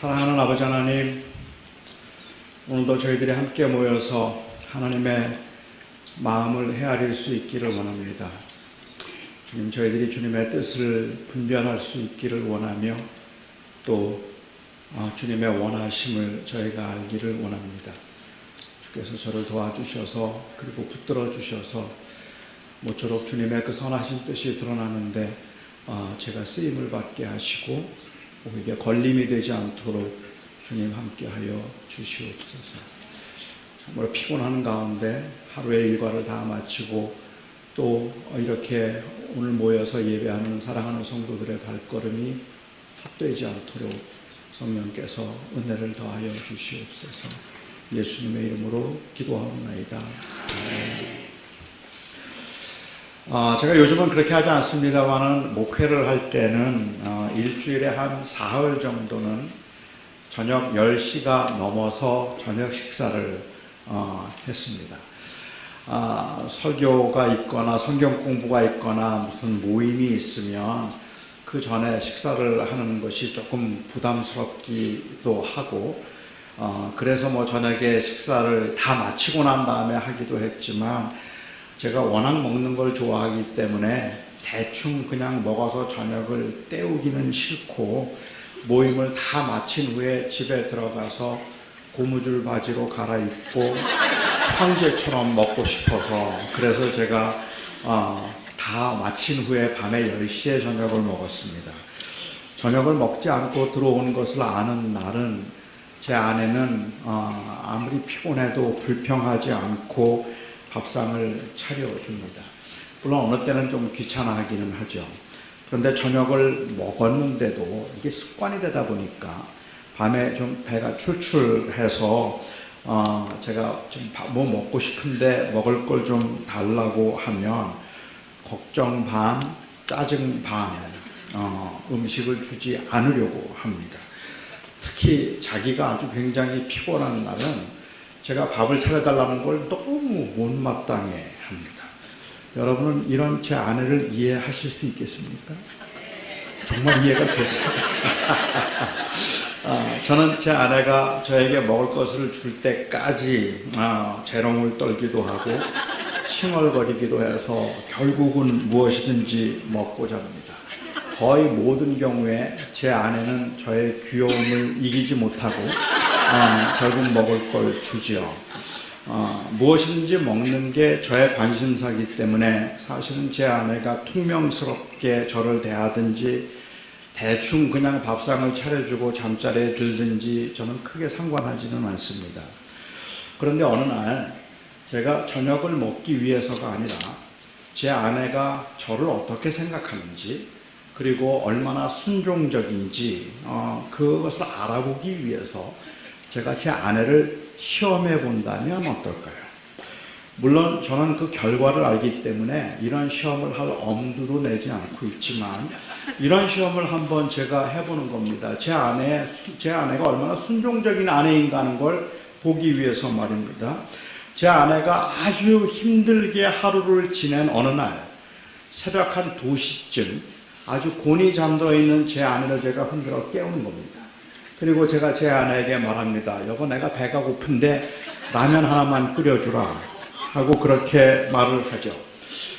사랑하는 아버지 하나님, 오늘도 저희들이 함께 모여서 하나님의 마음을 헤아릴 수 있기를 원합니다. 주님, 저희들이 주님의 뜻을 분별할 수 있기를 원하며 또 주님의 원하심을 저희가 알기를 원합니다. 주께서 저를 도와주셔서 그리고 붙들어 주셔서 모쪼록 주님의 그 선하신 뜻이 드러나는데 제가 쓰임을 받게 하시고 오히려 걸림이 되지 않도록 주님 함께하여 주시옵소서. 정말 피곤한 가운데 하루의 일과를 다 마치고 또 이렇게 오늘 모여서 예배하는 사랑하는 성도들의 발걸음이 헛되지 않도록 성령께서 은혜를 더하여 주시옵소서. 예수님의 이름으로 기도하옵나이다. 제가 요즘은 그렇게 하지 않습니다만은 목회를 할 때는 일주일에 한 사흘 정도는 저녁 10시가 넘어서 저녁 식사를 했습니다. 설교가 있거나 성경 공부가 있거나 무슨 모임이 있으면 그 전에 식사를 하는 것이 조금 부담스럽기도 하고 그래서 저녁에 식사를 다 마치고 난 다음에 하기도 했지만 제가 워낙 먹는 걸 좋아하기 때문에 대충 그냥 먹어서 저녁을 때우기는 싫고 모임을 다 마친 후에 집에 들어가서 고무줄 바지로 갈아입고 황제처럼 먹고 싶어서 그래서 제가 다 마친 후에 밤에 10시에 저녁을 먹었습니다. 저녁을 먹지 않고 들어온 것을 아는 날은 제 아내는 아무리 피곤해도 불평하지 않고 밥상을 차려줍니다. 물론 어느 때는 좀 귀찮아하기는 하죠. 그런데 저녁을 먹었는데도 이게 습관이 되다 보니까 밤에 좀 배가 출출해서 제가 좀 뭐 먹고 싶은데 먹을 걸 좀 달라고 하면 걱정 반, 짜증 반 음식을 주지 않으려고 합니다. 특히 자기가 아주 굉장히 피곤한 날은 제가 밥을 차려달라는 걸 너무 못마땅해 합니다. 여러분은 이런 제 아내를 이해하실 수 있겠습니까? 정말 이해가 되세요? 저는 제 아내가 저에게 먹을 것을 줄 때까지 재롱을 떨기도 하고 칭얼거리기도 해서 결국은 무엇이든지 먹고자 합니다. 거의 모든 경우에 제 아내는 저의 귀여움을 이기지 못하고 결국 먹을 걸 주지요. 무엇이든지 먹는 게 저의 관심사이기 때문에 사실은 제 아내가 퉁명스럽게 저를 대하든지 대충 그냥 밥상을 차려주고 잠자리에 들든지 저는 크게 상관하지는 않습니다. 그런데 어느 날 제가 저녁을 먹기 위해서가 아니라 제 아내가 저를 어떻게 생각하는지 그리고 얼마나 순종적인지 그것을 알아보기 위해서 제가 제 아내를 시험해 본다면 어떨까요? 물론 저는 그 결과를 알기 때문에 이런 시험을 할 엄두도 내지 않고 있지만 이런 시험을 한번 제가 해보는 겁니다. 제 아내가 얼마나 순종적인 아내인가 하는 걸 보기 위해서 말입니다. 제 아내가 아주 힘들게 하루를 지낸 어느 날 새벽 한 2시쯤 아주 곤히 잠들어 있는 제 아내를 제가 흔들어 깨우는 겁니다. 그리고 제가 제 아내에게 말합니다. 여보, 내가 배가 고픈데 라면 하나만 끓여주라 하고 그렇게 말을 하죠.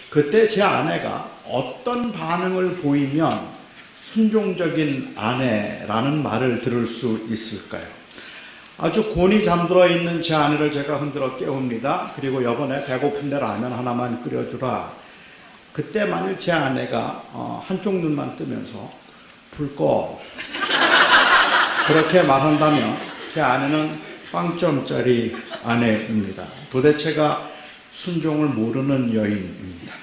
그때 제 아내가 어떤 반응을 보이면 순종적인 아내라는 말을 들을 수 있을까요? 아주 곤히 잠들어 있는 제 아내를 제가 흔들어 깨웁니다. 그리고 여보, 내 배고픈데 라면 하나만 끓여주라. 그때 만일 제 아내가 한쪽 눈만 뜨면서 불 꺼 그렇게 말한다면 제 아내는 빵점짜리 아내입니다. 도대체가 순종을 모르는 여인입니다.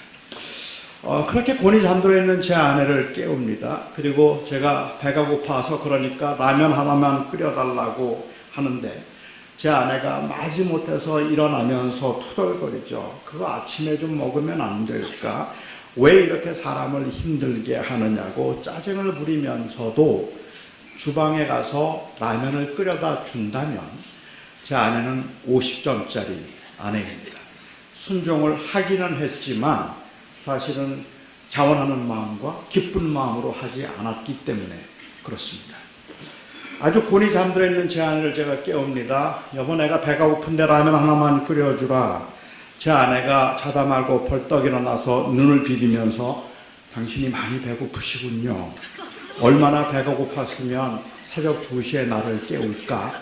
그렇게 곤히 잠들어 있는 제 아내를 깨웁니다. 그리고 제가 배가 고파서 그러니까 라면 하나만 끓여달라고 하는데 제 아내가 마지못해서 일어나면서 투덜거리죠. 그거 아침에 좀 먹으면 안 될까? 왜 이렇게 사람을 힘들게 하느냐고 짜증을 부리면서도 주방에 가서 라면을 끓여다 준다면 제 아내는 50점짜리 아내입니다. 순종을 하기는 했지만 사실은 자원하는 마음과 기쁜 마음으로 하지 않았기 때문에 그렇습니다. 아주 곤히 잠들어 있는 제 아내를 제가 깨웁니다. 여보, 내가 배가 고픈데 라면 하나만 끓여주라. 제 아내가 자다 말고 벌떡 일어나서 눈을 비비면서 당신이 많이 배고프시군요. 얼마나 배가 고팠으면 새벽 2시에 나를 깨울까?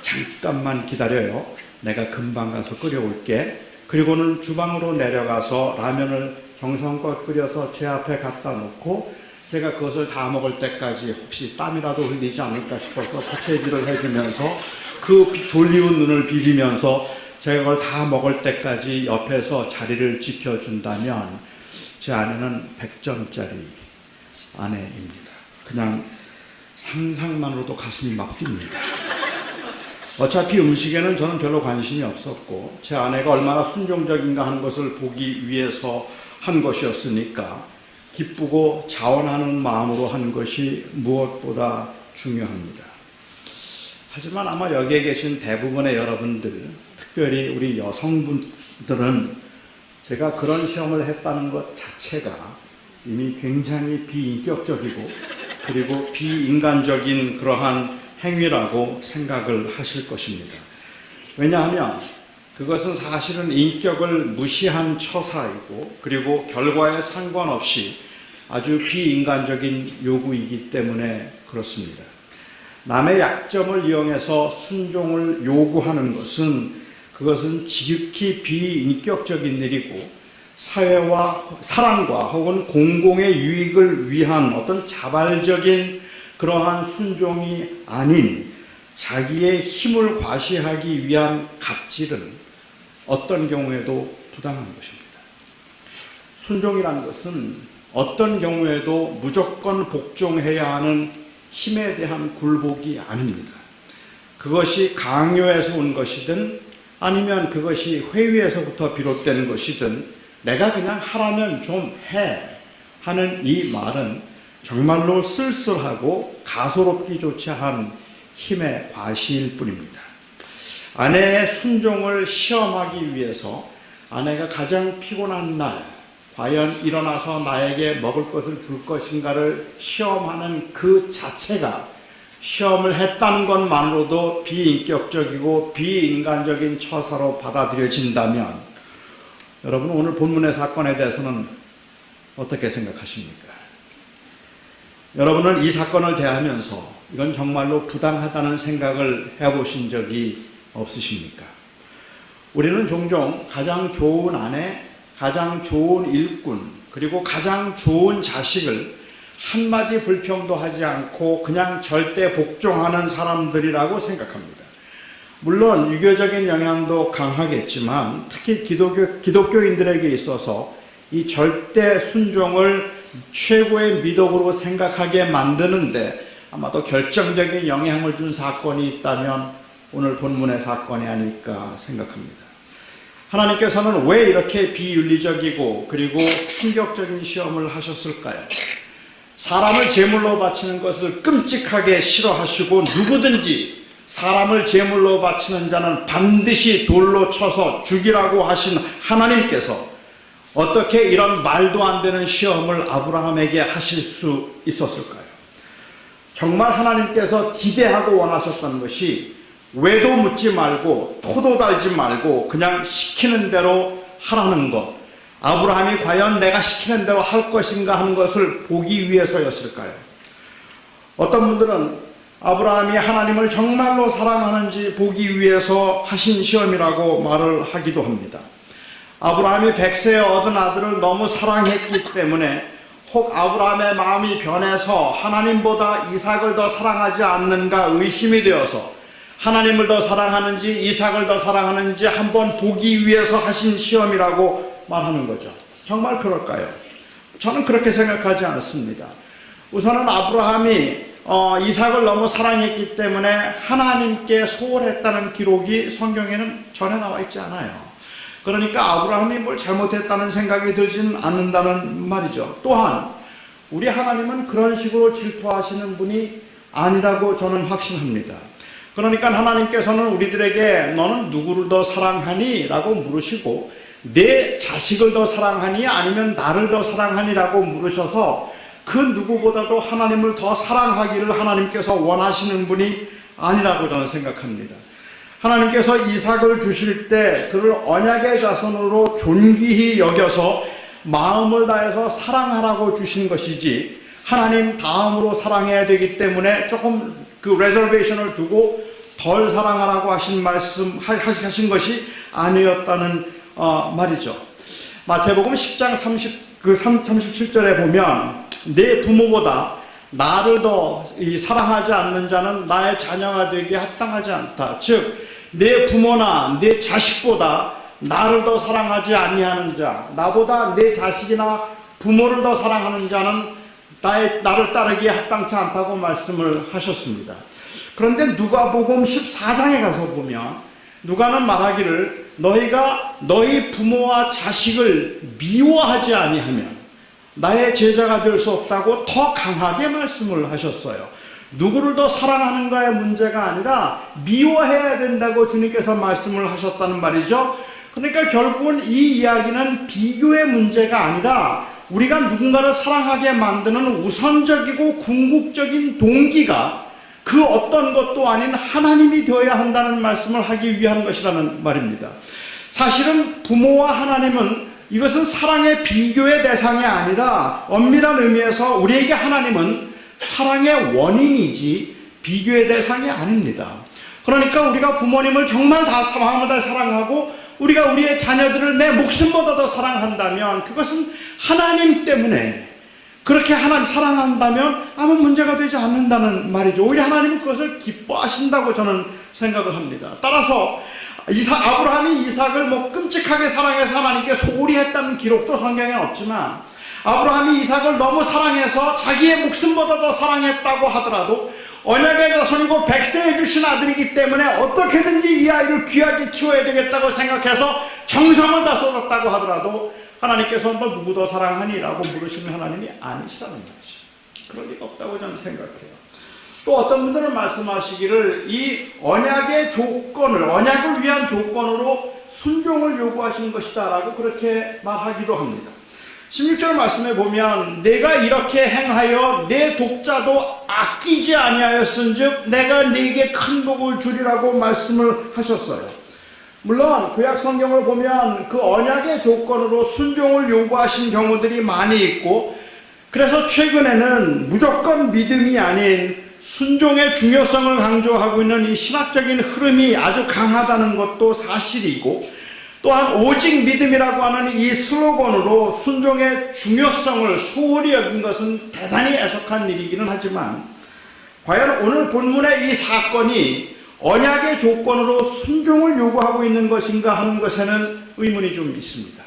잠깐만 기다려요. 내가 금방 가서 끓여올게. 그리고는 주방으로 내려가서 라면을 정성껏 끓여서 제 앞에 갖다 놓고 제가 그것을 다 먹을 때까지 혹시 땀이라도 흘리지 않을까 싶어서 부채질을 해주면서 그 졸리운 눈을 비비면서 제가 그걸 다 먹을 때까지 옆에서 자리를 지켜준다면 제 아내는 100점짜리 아내입니다. 그냥 상상만으로도 가슴이 막 뜁니다. 어차피 음식에는 저는 별로 관심이 없었고 제 아내가 얼마나 순종적인가 하는 것을 보기 위해서 한 것이었으니까 기쁘고 자원하는 마음으로 하는 것이 무엇보다 중요합니다. 하지만 아마 여기에 계신 대부분의 여러분들, 특별히 우리 여성분들은 제가 그런 시험을 했다는 것 자체가 이미 굉장히 비인격적이고 그리고 비인간적인 그러한 행위라고 생각을 하실 것입니다. 왜냐하면 그것은 사실은 인격을 무시한 처사이고 그리고 결과에 상관없이 아주 비인간적인 요구이기 때문에 그렇습니다. 남의 약점을 이용해서 순종을 요구하는 그것은 지극히 비인격적인 일이고 사회와 사랑과 혹은 공공의 유익을 위한 어떤 자발적인 그러한 순종이 아닌 자기의 힘을 과시하기 위한 갑질은 어떤 경우에도 부당한 것입니다. 순종이라는 것은 어떤 경우에도 무조건 복종해야 하는 힘에 대한 굴복이 아닙니다. 그것이 강요에서 온 것이든 아니면 그것이 회의에서부터 비롯된 것이든 내가 그냥 하라면 좀 해 하는 이 말은 정말로 쓸쓸하고 가소롭기조차 한 힘의 과시일 뿐입니다. 아내의 순종을 시험하기 위해서 아내가 가장 피곤한 날 과연 일어나서 나에게 먹을 것을 줄 것인가를 시험하는 그 자체가 시험을 했다는 것만으로도 비인격적이고 비인간적인 처사로 받아들여진다면 여러분 오늘 본문의 사건에 대해서는 어떻게 생각하십니까? 여러분은 이 사건을 대하면서 이건 정말로 부당하다는 생각을 해보신 적이 없으십니까? 우리는 종종 가장 좋은 아내, 가장 좋은 일꾼, 그리고 가장 좋은 자식을 한마디 불평도 하지 않고 그냥 절대 복종하는 사람들이라고 생각합니다. 물론 유교적인 영향도 강하겠지만 특히 기독교인들에게 있어서 이 절대 순종을 최고의 미덕으로 생각하게 만드는데 아마도 결정적인 영향을 준 사건이 있다면 오늘 본문의 사건이 아닐까 생각합니다. 하나님께서는 왜 이렇게 비윤리적이고 그리고 충격적인 시험을 하셨을까요? 사람을 제물로 바치는 것을 끔찍하게 싫어하시고 누구든지 사람을 제물로 바치는 자는 반드시 돌로 쳐서 죽이라고 하신 하나님께서 어떻게 이런 말도 안 되는 시험을 아브라함에게 하실 수 있었을까요? 정말 하나님께서 기대하고 원하셨던 것이 왜도 묻지 말고 토도 달지 말고 그냥 시키는 대로 하라는 것. 아브라함이 과연 내가 시키는 대로 할 것인가 하는 것을 보기 위해서였을까요? 어떤 분들은 아브라함이 하나님을 정말로 사랑하는지 보기 위해서 하신 시험이라고 말을 하기도 합니다. 아브라함이 100세에 얻은 아들을 너무 사랑했기 때문에 혹 아브라함의 마음이 변해서 하나님보다 이삭을 더 사랑하지 않는가 의심이 되어서 하나님을 더 사랑하는지 이삭을 더 사랑하는지 한번 보기 위해서 하신 시험이라고 말하는 거죠. 정말 그럴까요? 저는 그렇게 생각하지 않습니다. 우선은 아브라함이 이삭을 너무 사랑했기 때문에 하나님께 소홀했다는 기록이 성경에는 전혀 나와 있지 않아요. 그러니까 아브라함이 뭘 잘못했다는 생각이 들지는 않는다는 말이죠. 또한 우리 하나님은 그런 식으로 질투하시는 분이 아니라고 저는 확신합니다. 그러니까 하나님께서는 우리들에게 너는 누구를 더 사랑하니? 라고 물으시고 내 자식을 더 사랑하니? 아니면 나를 더 사랑하니? 라고 물으셔서 그 누구보다도 하나님을 더 사랑하기를 하나님께서 원하시는 분이 아니라고 저는 생각합니다. 하나님께서 이삭을 주실 때 그를 언약의 자손으로 존귀히 여겨서 마음을 다해서 사랑하라고 주신 것이지, 하나님 다음으로 사랑해야 되기 때문에 조금 그 레저베이션을 두고 덜 사랑하라고 하신 하신 것이 아니었다는 말이죠. 마태복음 10장 37절에 보면 내 부모보다 나를 더 사랑하지 않는 자는 나의 자녀가 되기에 합당하지 않다. 즉 내 부모나 내 자식보다 나를 더 사랑하지 아니하는 자, 나보다 내 자식이나 부모를 더 사랑하는 자는 나를 따르기에 합당치 않다고 말씀을 하셨습니다. 그런데 누가복음 14장에 가서 보면 누가는 말하기를 너희가 너희 부모와 자식을 미워하지 아니하면 나의 제자가 될 수 없다고 더 강하게 말씀을 하셨어요. 누구를 더 사랑하는가의 문제가 아니라 미워해야 된다고 주님께서 말씀을 하셨다는 말이죠. 그러니까 결국은 이 이야기는 비교의 문제가 아니라 우리가 누군가를 사랑하게 만드는 우선적이고 궁극적인 동기가 그 어떤 것도 아닌 하나님이 되어야 한다는 말씀을 하기 위한 것이라는 말입니다. 사실은 부모와 하나님은 이것은 사랑의 비교의 대상이 아니라 엄밀한 의미에서 우리에게 하나님은 사랑의 원인이지 비교의 대상이 아닙니다. 그러니까 우리가 부모님을 정말 다 마음을 다 사랑하고 우리가 우리의 자녀들을 내 목숨보다 더 사랑한다면 그것은 하나님 때문에 그렇게 하나님 사랑한다면 아무 문제가 되지 않는다는 말이죠. 오히려 하나님은 그것을 기뻐하신다고 저는 생각을 합니다. 따라서 아브라함이 이삭을 끔찍하게 사랑해서 하나님께 소홀히 했다는 기록도 성경에 없지만 아브라함이 이삭을 너무 사랑해서 자기의 목숨보다 더 사랑했다고 하더라도 언약의 자손이고 백세해 주신 아들이기 때문에 어떻게든지 이 아이를 귀하게 키워야 되겠다고 생각해서 정성을 다 쏟았다고 하더라도 하나님께서는 너 누구 더 사랑하니? 라고 물으시는 하나님이 아니시라는 말이죠. 그럴 리가 없다고 저는 생각해요. 또 어떤 분들은 말씀하시기를 이 언약의 조건을, 언약을 위한 조건으로 순종을 요구하신 것이다 라고 그렇게 말하기도 합니다. 16절 말씀에 보면 내가 이렇게 행하여 내 독자도 아끼지 아니하였은즉 내가 네게 큰 복을 주리라고 말씀을 하셨어요. 물론 구약 성경을 보면 그 언약의 조건으로 순종을 요구하신 경우들이 많이 있고, 그래서 최근에는 무조건 믿음이 아닌 순종의 중요성을 강조하고 있는 이 신학적인 흐름이 아주 강하다는 것도 사실이고, 또한 오직 믿음이라고 하는 이 슬로건으로 순종의 중요성을 소홀히 여긴 것은 대단히 애석한 일이기는 하지만, 과연 오늘 본문의 이 사건이 언약의 조건으로 순종을 요구하고 있는 것인가 하는 것에는 의문이 좀 있습니다.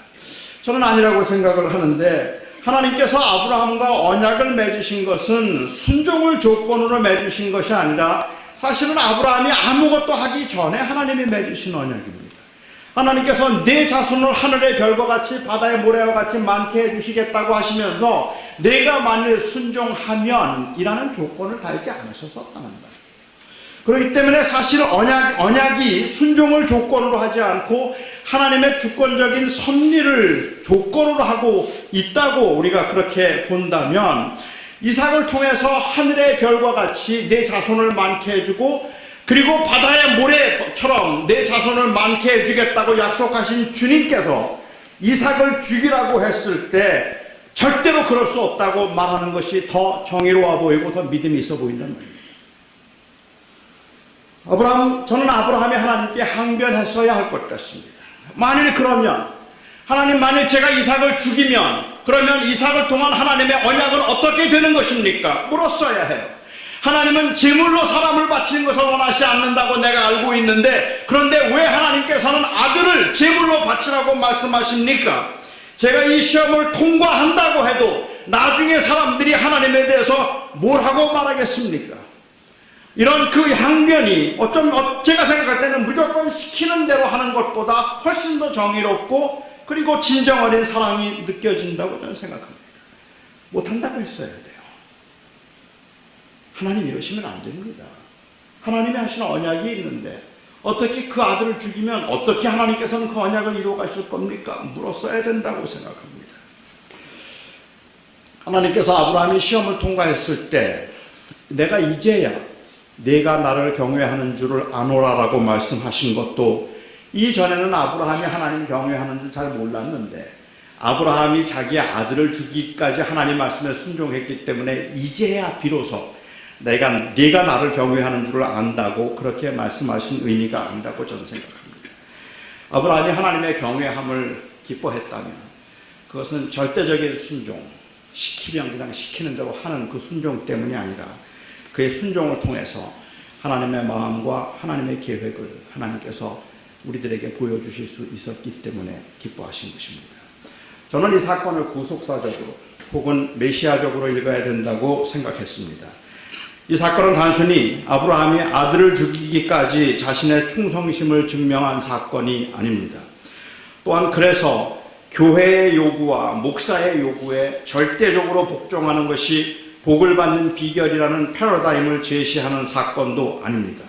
저는 아니라고 생각을 하는데, 하나님께서 아브라함과 언약을 맺으신 것은 순종을 조건으로 맺으신 것이 아니라 사실은 아브라함이 아무것도 하기 전에 하나님이 맺으신 언약입니다. 하나님께서 내 자손을 하늘의 별과 같이 바다의 모래와 같이 많게 해주시겠다고 하시면서 내가 만일 순종하면 이라는 조건을 달지 않으셔서 하는 거예요. 그렇기 때문에 사실 언약이 순종을 조건으로 하지 않고 하나님의 주권적인 섭리를 조건으로 하고 있다고 우리가 그렇게 본다면, 이삭을 통해서 하늘의 별과 같이 내 자손을 많게 해주고 그리고 바다의 모래처럼 내 자손을 많게 해주겠다고 약속하신 주님께서 이삭을 죽이라고 했을 때 절대로 그럴 수 없다고 말하는 것이 더 정의로워 보이고 더 믿음이 있어 보인다는 말입니다. 저는 아브라함이 하나님께 항변했어야 할 것 같습니다. 만일 그러면 하나님, 만일 제가 이삭을 죽이면 그러면 이삭을 통한 하나님의 언약은 어떻게 되는 것입니까? 물었어야 해요. 하나님은 제물로 사람을 바치는 것을 원하지 않는다고 내가 알고 있는데, 그런데 왜 하나님께서는 아들을 제물로 바치라고 말씀하십니까? 제가 이 시험을 통과한다고 해도 나중에 사람들이 하나님에 대해서 뭐라고 말하겠습니까? 이런 그 항변이 제가 생각할 때는 무조건 시키는 대로 하는 것보다 훨씬 더 정의롭고 그리고 진정 어린 사랑이 느껴진다고 저는 생각합니다. 못한다고 했어야 돼요. 하나님 이러시면 안 됩니다. 하나님이 하시는 언약이 있는데 어떻게 그 아들을 죽이면 어떻게 하나님께서는 그 언약을 이루어 가실 겁니까? 물었어야 된다고 생각합니다. 하나님께서 아브라함이 시험을 통과했을 때 내가 이제야 네가 나를 경외하는 줄을 아노라라고 말씀하신 것도, 이전에는 아브라함이 하나님 경외하는 줄 잘 몰랐는데 아브라함이 자기의 아들을 죽이기까지 하나님 말씀에 순종했기 때문에 이제야 비로소 네가 나를 경외하는 줄을 안다고 그렇게 말씀하신 의미가 아니라고 저는 생각합니다. 아브라함이 하나님의 경외함을 기뻐했다면 그것은 절대적인 순종, 시키면 그냥 시키는 대로 하는 그 순종 때문이 아니라 그의 순종을 통해서 하나님의 마음과 하나님의 계획을 하나님께서 우리들에게 보여주실 수 있었기 때문에 기뻐하신 것입니다. 저는 이 사건을 구속사적으로 혹은 메시아적으로 읽어야 된다고 생각했습니다. 이 사건은 단순히 아브라함이 아들을 죽이기까지 자신의 충성심을 증명한 사건이 아닙니다. 또한 그래서 교회의 요구와 목사의 요구에 절대적으로 복종하는 것이 복을 받는 비결이라는 패러다임을 제시하는 사건도 아닙니다.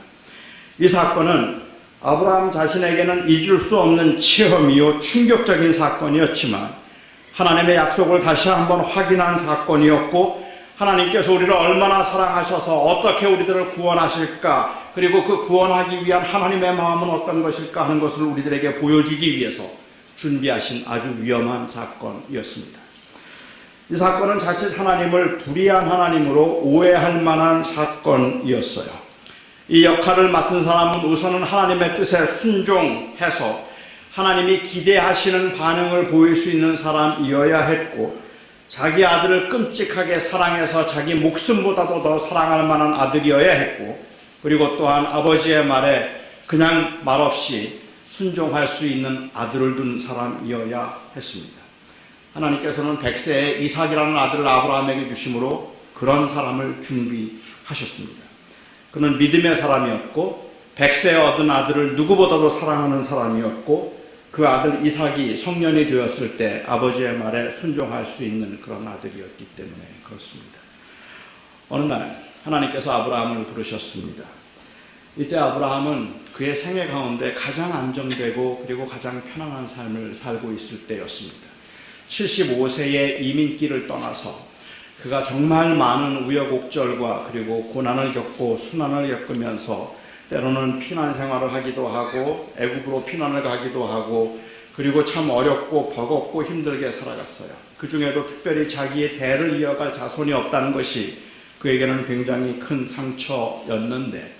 이 사건은 아브라함 자신에게는 잊을 수 없는 체험이요 충격적인 사건이었지만 하나님의 약속을 다시 한번 확인한 사건이었고, 하나님께서 우리를 얼마나 사랑하셔서 어떻게 우리들을 구원하실까, 그리고 그 구원하기 위한 하나님의 마음은 어떤 것일까 하는 것을 우리들에게 보여주기 위해서 준비하신 아주 위험한 사건이었습니다. 이 사건은 자칫 하나님을 불의한 하나님으로 오해할 만한 사건이었어요. 이 역할을 맡은 사람은 우선은 하나님의 뜻에 순종해서 하나님이 기대하시는 반응을 보일 수 있는 사람이어야 했고, 자기 아들을 끔찍하게 사랑해서 자기 목숨보다도 더 사랑할 만한 아들이어야 했고, 그리고 또한 아버지의 말에 그냥 말없이 순종할 수 있는 아들을 둔 사람이어야 했습니다. 하나님께서는 100세의 이삭이라는 아들을 아브라함에게 주심으로 그런 사람을 준비하셨습니다. 그는 믿음의 사람이었고 100세에 얻은 아들을 누구보다도 사랑하는 사람이었고, 그 아들 이삭이 성년이 되었을 때 아버지의 말에 순종할 수 있는 그런 아들이었기 때문에 그렇습니다. 어느 날 하나님께서 아브라함을 부르셨습니다. 이때 아브라함은 그의 생애 가운데 가장 안정되고 그리고 가장 편안한 삶을 살고 있을 때였습니다. 75세의 이민길을 떠나서 그가 정말 많은 우여곡절과 그리고 고난을 겪고 순환을 겪으면서 때로는 피난 생활을 하기도 하고 애굽으로 피난을 가기도 하고, 그리고 참 어렵고 버겁고 힘들게 살아갔어요. 그 중에도 특별히 자기의 대를 이어갈 자손이 없다는 것이 그에게는 굉장히 큰 상처였는데,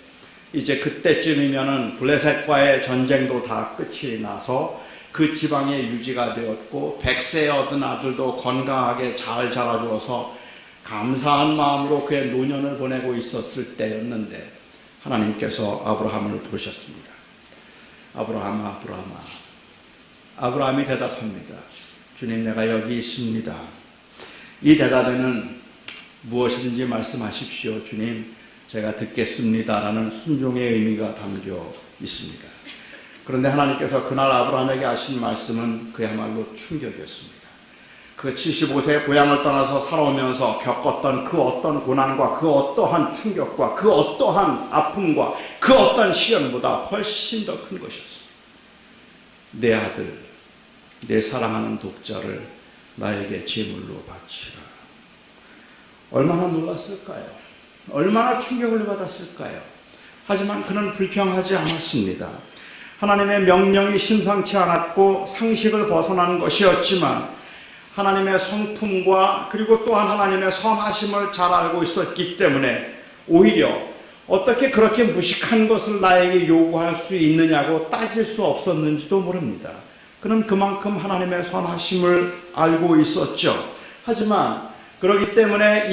이제 그때쯤이면은 블레셋과의 전쟁도 다 끝이 나서 그 지방의 유지가 되었고 100세에 얻은 아들도 건강하게 잘 자라주어서 감사한 마음으로 그의 노년을 보내고 있었을 때였는데, 하나님께서 아브라함을 부르셨습니다. 아브라함아, 아브라함아. 아브라함이 대답합니다. 주님, 내가 여기 있습니다. 이 대답에는 무엇이든지 말씀하십시오. 주님, 제가 듣겠습니다. 라는 순종의 의미가 담겨 있습니다. 그런데 하나님께서 그날 아브라함에게 하신 말씀은 그야말로 충격이었습니다. 그 75세의 고향을 떠나서 살아오면서 겪었던 그 어떤 고난과 그 어떠한 충격과 그 어떠한 아픔과 그 어떤 시련보다 훨씬 더 큰 것이었습니다. 내 아들, 내 사랑하는 독자를 나에게 제물로 바치라. 얼마나 놀랐을까요? 얼마나 충격을 받았을까요? 하지만 그는 불평하지 않았습니다. 하나님의 명령이 심상치 않았고 상식을 벗어난 것이었지만 하나님의 성품과 그리고 또한 하나님의 선하심을 잘 알고 있었기 때문에 오히려 어떻게 그렇게 무식한 것을 나에게 요구할 수 있느냐고 따질 수 없었는지도 모릅니다. 그는 그만큼 하나님의 선하심을 알고 있었죠. 하지만 그렇기 때문에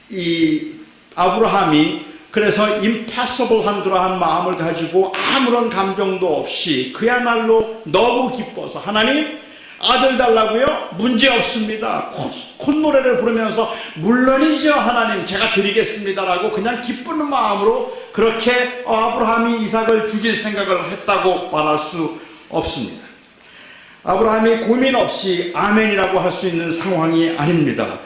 이 아브라함이 그래서 impossible한 그러한 마음을 가지고 아무런 감정도 없이 그야말로 너무 기뻐서 하나님 아들 달라고요? 문제 없습니다. 콧노래를 부르면서 물론이죠 하나님 제가 드리겠습니다라고 그냥 기쁘는 마음으로 그렇게 아브라함이 이삭을 죽일 생각을 했다고 말할 수 없습니다. 아브라함이 고민 없이 아멘이라고 할 수 있는 상황이 아닙니다.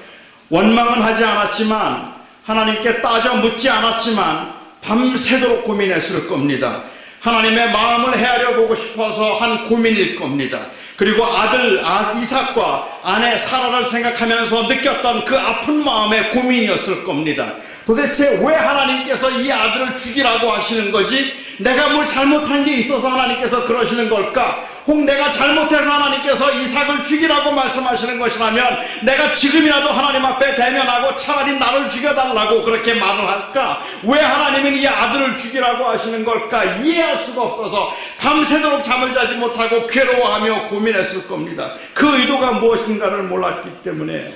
원망은 하지 않았지만 하나님께 따져 묻지 않았지만 밤새도록 고민했을 겁니다. 하나님의 마음을 헤아려 보고 싶어서 한 고민일 겁니다. 그리고 아들 이삭과 아내 사라를 생각하면서 느꼈던 그 아픈 마음의 고민이었을 겁니다. 도대체 왜 하나님께서 이 아들을 죽이라고 하시는 거지? 내가 뭘 잘못한 게 있어서 하나님께서 그러시는 걸까? 혹 내가 잘못해서 하나님께서 이삭을 죽이라고 말씀하시는 것이라면 내가 지금이라도 하나님 앞에 대면하고 차라리 나를 죽여달라고 그렇게 말을 할까? 왜 하나님은 이 아들을 죽이라고 하시는 걸까? 이해할 수가 없어서 밤새도록 잠을 자지 못하고 괴로워하며 고민했을 겁니다. 그 의도가 무엇인가를 몰랐기 때문에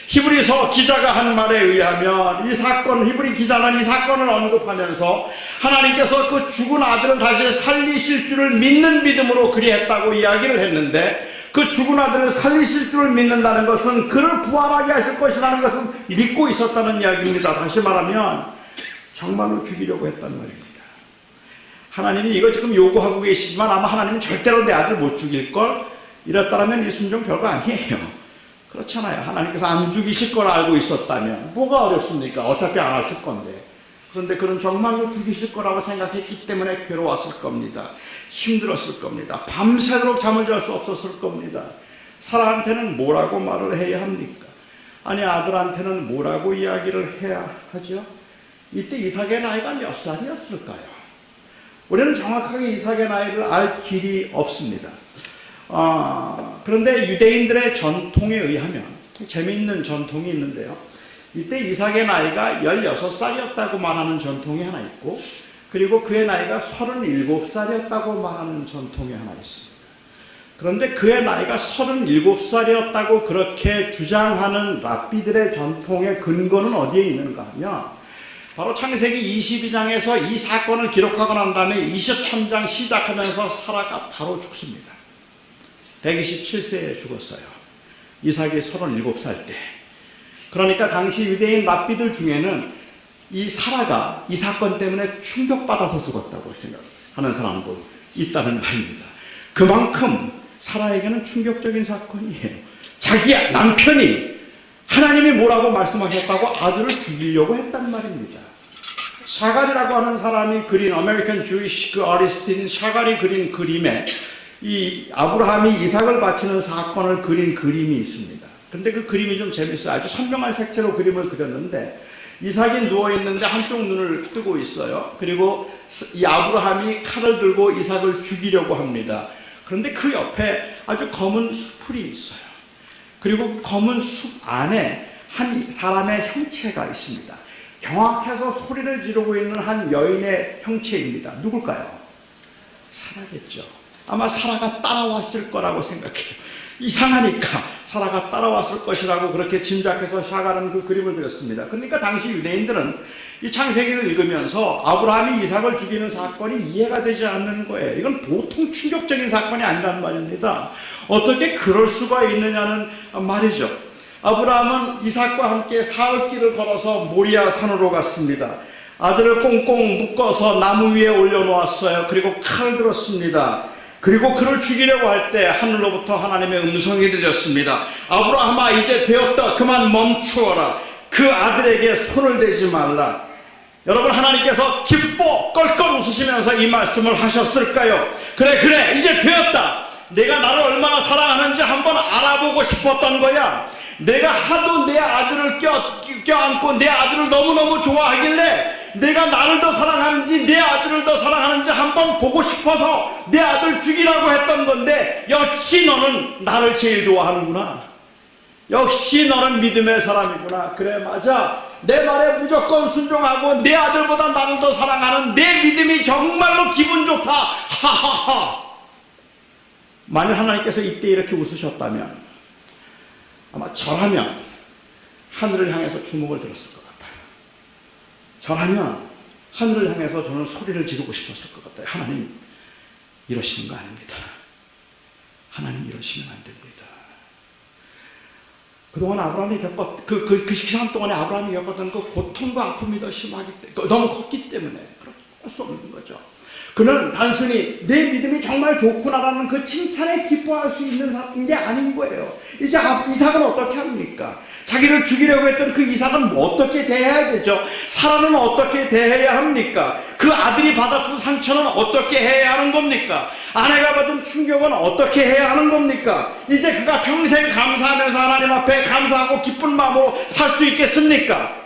히브리서 기자가 한 말에 의하면 히브리 기자는 이 사건을 언급하면서 하나님께서 그 죽은 아들을 다시 살리실 줄을 믿는 믿음으로 그리했다고 이야기를 했는데, 그 죽은 아들을 살리실 줄을 믿는다는 것은 그를 부활하게 하실 것이라는 것을 믿고 있었다는 이야기입니다. 다시 말하면 정말로 죽이려고 했단 말입니다. 하나님이 이걸 지금 요구하고 계시지만 아마 하나님은 절대로 내 아들 못 죽일걸, 이랬다면 이 순종 별거 아니에요. 그렇잖아요. 하나님께서 안 죽이실 걸 알고 있었다면 뭐가 어렵습니까? 어차피 안 하실 건데. 그런데 그는 정말로 죽이실 거라고 생각했기 때문에 괴로웠을 겁니다. 힘들었을 겁니다. 밤새도록 잠을 잘 수 없었을 겁니다. 사라한테는 뭐라고 말을 해야 합니까? 아니, 아들한테는 뭐라고 이야기를 해야 하죠? 이때 이삭의 나이가 몇 살이었을까요? 우리는 정확하게 이삭의 나이를 알 길이 없습니다. 그런데 유대인들의 전통에 의하면 재미있는 전통이 있는데요. 이때 이삭의 나이가 16살이었다고 말하는 전통이 하나 있고, 그리고 그의 나이가 37살이었다고 말하는 전통이 하나 있습니다. 그런데 그의 나이가 37살이었다고 그렇게 주장하는 랍비들의 전통의 근거는 어디에 있는가 하면 바로 창세기 22장에서 이 사건을 기록하고 난 다음에 23장 시작하면서 사라가 바로 죽습니다. 127세에 죽었어요. 이삭이 37살 때. 그러니까 당시 유대인 랍비들 중에는 이 사라가 이 사건 때문에 충격받아서 죽었다고 생각하는 사람도 있다는 말입니다. 그만큼 사라에게는 충격적인 사건이에요. 자기 남편이 하나님이 뭐라고 말씀하셨다고 아들을 죽이려고 했단 말입니다. 샤갈이라고 하는 사람이 그린 아메리칸 주이시 그 아리스트인 샤갈이 그린 그림에 이 아브라함이 이삭을 바치는 사건을 그린 그림이 있습니다. 그런데 그 그림이 좀 재밌어요. 아주 선명한 색채로 그림을 그렸는데, 이삭이 누워있는데 한쪽 눈을 뜨고 있어요. 그리고 이 아브라함이 칼을 들고 이삭을 죽이려고 합니다. 그런데 그 옆에 아주 검은 숲풀이 있어요. 그리고 그 검은 숲 안에 한 사람의 형체가 있습니다. 경악해서 소리를 지르고 있는 한 여인의 형체입니다. 누굴까요? 사라겠죠. 아마 사라가 따라왔을 거라고 생각해요. 이상하니까 사라가 따라왔을 것이라고 그렇게 짐작해서 샤갈은 그 그림을 그렸습니다. 그러니까 당시 유대인들은 이 창세기를 읽으면서 아브라함이 이삭을 죽이는 사건이 이해가 되지 않는 거예요. 이건 보통 충격적인 사건이 아니란 말입니다. 어떻게 그럴 수가 있느냐는 말이죠. 아브라함은 이삭과 함께 사흘길을 걸어서 모리아 산으로 갔습니다. 아들을 꽁꽁 묶어서 나무 위에 올려놓았어요. 그리고 칼을 들었습니다. 그리고 그를 죽이려고 할 때 하늘로부터 하나님의 음성이 들렸습니다. 아브라함아, 이제 되었다. 그만 멈추어라. 그 아들에게 손을 대지 말라. 여러분, 하나님께서 기뻐 껄껄 웃으시면서 이 말씀을 하셨을까요? 그래 이제 되었다. 내가 나를 얼마나 사랑하는지 한번 알아보고 싶었던 거야. 내가 하도 내 아들을 껴안고 내 아들을 너무너무 좋아하길래 내가 나를 더 사랑하는지 내 아들을 더 사랑하는지 한번 보고 싶어서 내 아들 죽이라고 했던 건데, 역시 너는 나를 제일 좋아하는구나. 역시 너는 믿음의 사람이구나. 그래, 맞아. 내 말에 무조건 순종하고 내 아들보다 나를 더 사랑하는 내 믿음이 정말로 기분 좋다. 하하하. 만일 하나님께서 이때 이렇게 웃으셨다면 아마 저라면 하늘을 향해서 주먹을 들었을 것 같아요. 저라면 하늘을 향해서 저는 소리를 지르고 싶었을 것 같아요. 하나님, 이러시는 거 아닙니다. 하나님, 이러시면 안 됩니다. 그동안 아브라함이 겪었던 그 시간 동안에 아브라함이 겪었던 그 고통과 아픔이 더 심하기 때문에, 너무 컸기 때문에 그렇게 할 수 없는 거죠. 그는 단순히 내 믿음이 정말 좋구나라는 그 칭찬에 기뻐할 수 있는 게 아닌 거예요. 이제 이삭은 어떻게 합니까? 자기를 죽이려고 했던 그 이삭은 어떻게 대해야 되죠? 사라는 어떻게 대해야 합니까? 그 아들이 받았던 상처는 어떻게 해야 하는 겁니까? 아내가 받은 충격은 어떻게 해야 하는 겁니까? 이제 그가 평생 감사하면서 하나님 앞에 감사하고 기쁜 마음으로 살 수 있겠습니까?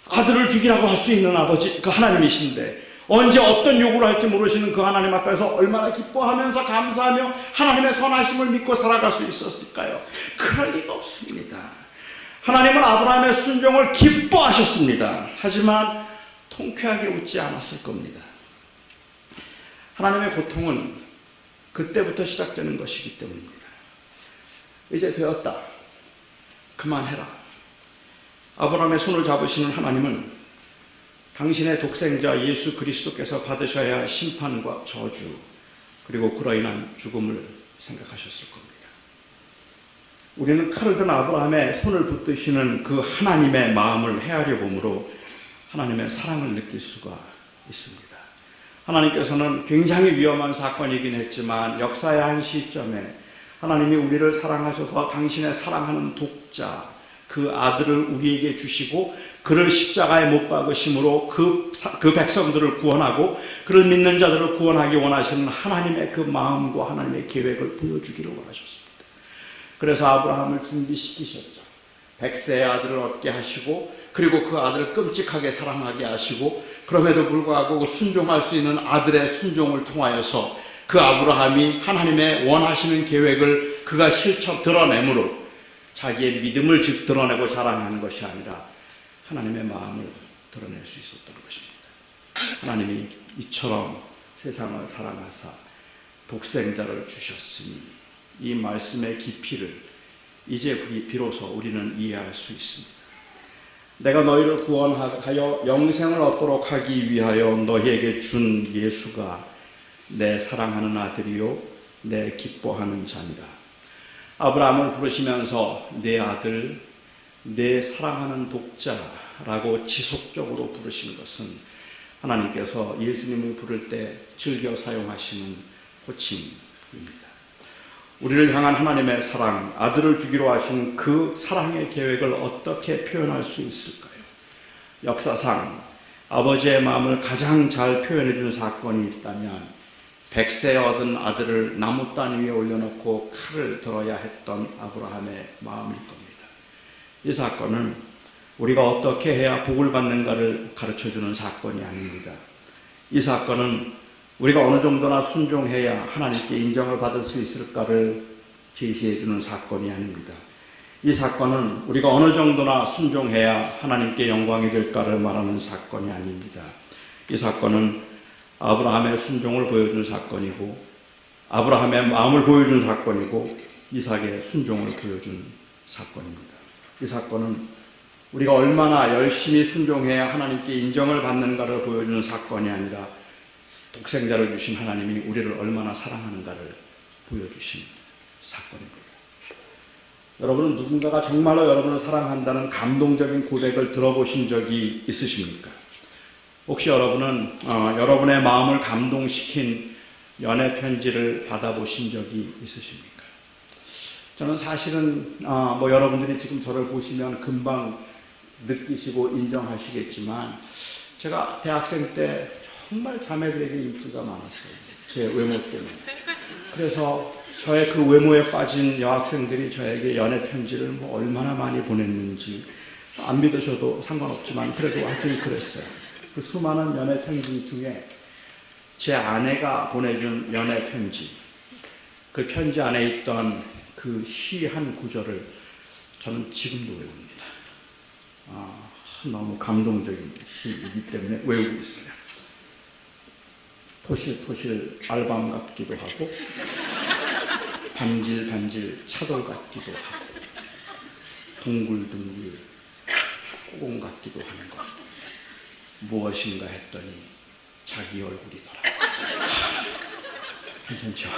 아들을 죽이라고 할 수 있는 아버지, 그 하나님이신데 언제 어떤 요구를 할지 모르시는 그 하나님 앞에서 얼마나 기뻐하면서 감사하며 하나님의 선하심을 믿고 살아갈 수 있었을까요? 그럴 리가 없습니다. 하나님은 아브라함의 순종을 기뻐하셨습니다. 하지만 통쾌하게 웃지 않았을 겁니다. 하나님의 고통은 그때부터 시작되는 것이기 때문입니다. 이제 되었다. 그만해라. 아브라함의 손을 잡으시는 하나님은 당신의 독생자 예수 그리스도께서 받으셔야 할 심판과 저주, 그리고 그로 인한 죽음을 생각하셨을 겁니다. 우리는 칼을 든 아브라함의 손을 붙드시는 그 하나님의 마음을 헤아려 보므로 하나님의 사랑을 느낄 수가 있습니다. 하나님께서는 굉장히 위험한 사건이긴 했지만 역사의 한 시점에 하나님이 우리를 사랑하셔서 당신의 사랑하는 독자, 그 아들을 우리에게 주시고 그를 십자가에 못 박으심으로 그 백성들을 구원하고 그를 믿는 자들을 구원하기 원하시는 하나님의 그 마음과 하나님의 계획을 보여주기를 원하셨습니다. 그래서 아브라함을 준비시키셨죠. 100세의 아들을 얻게 하시고 그리고 그 아들을 끔찍하게 사랑하게 하시고 그럼에도 불구하고 순종할 수 있는 아들의 순종을 통하여서 그 아브라함이 하나님의 원하시는 계획을 그가 실천 드러내므로 자기의 믿음을 즉 드러내고 자랑하는 것이 아니라 하나님의 마음을 드러낼 수 있었던 것입니다. 하나님이 이처럼 세상을 사랑하사 독생자를 주셨으니 이 말씀의 깊이를 이제 비로소 우리는 이해할 수 있습니다. 내가 너희를 구원하여 영생을 얻도록 하기 위하여 너희에게 준 예수가 내 사랑하는 아들이요 내 기뻐하는 자니라. 아브라함을 부르시면서 내 아들, 내 사랑하는 독자라고 지속적으로 부르신 것은 하나님께서 예수님을 부를 때 즐겨 사용하시는 호칭입니다. 우리를 향한 하나님의 사랑, 아들을 주기로 하신 그 사랑의 계획을 어떻게 표현할 수 있을까요? 역사상 아버지의 마음을 가장 잘 표현해 준 사건이 있다면 100세에 얻은 아들을 나무단 위에 올려놓고 칼을 들어야 했던 아브라함의 마음일 겁니다. 이 사건은 우리가 어떻게 해야 복을 받는가를 가르쳐주는 사건이 아닙니다. 이 사건은 우리가 어느 정도나 순종해야 하나님께 인정을 받을 수 있을까를 제시해주는 사건이 아닙니다. 이 사건은 우리가 어느 정도나 순종해야 하나님께 영광이 될까를 말하는 사건이 아닙니다. 이 사건은 아브라함의 순종을 보여준 사건이고 아브라함의 마음을 보여준 사건이고 이삭의 순종을 보여준 사건입니다. 이 사건은 우리가 얼마나 열심히 순종해야 하나님께 인정을 받는가를 보여주는 사건이 아니라 독생자를 주신 하나님이 우리를 얼마나 사랑하는가를 보여주신 사건입니다. 여러분은 누군가가 정말로 여러분을 사랑한다는 감동적인 고백을 들어보신 적이 있으십니까? 혹시 여러분은 여러분의 마음을 감동시킨 연애 편지를 받아보신 적이 있으십니까? 저는 사실은 여러분들이 지금 저를 보시면 금방 느끼시고 인정하시겠지만 제가 대학생 때 정말 자매들에게 인기가 많았어요. 제 외모 때문에. 그래서 저의 그 외모에 빠진 여학생들이 저에게 연애 편지를 얼마나 많이 보냈는지 안 믿으셔도 상관없지만 그래도 하여튼 그랬어요. 그 수많은 연애 편지 중에 제 아내가 보내준 연애 편지, 그 편지 안에 있던 그 시 한 구절을 저는 지금도 외웁니다. 너무 감동적인 시이기 때문에 외우고 있어요. 토실토실 알밤 같기도 하고 반질반질 차돌 같기도 하고 둥글둥글 축구공 같기도 하는 것. 무엇인가 했더니 자기 얼굴이더라. 괜찮죠?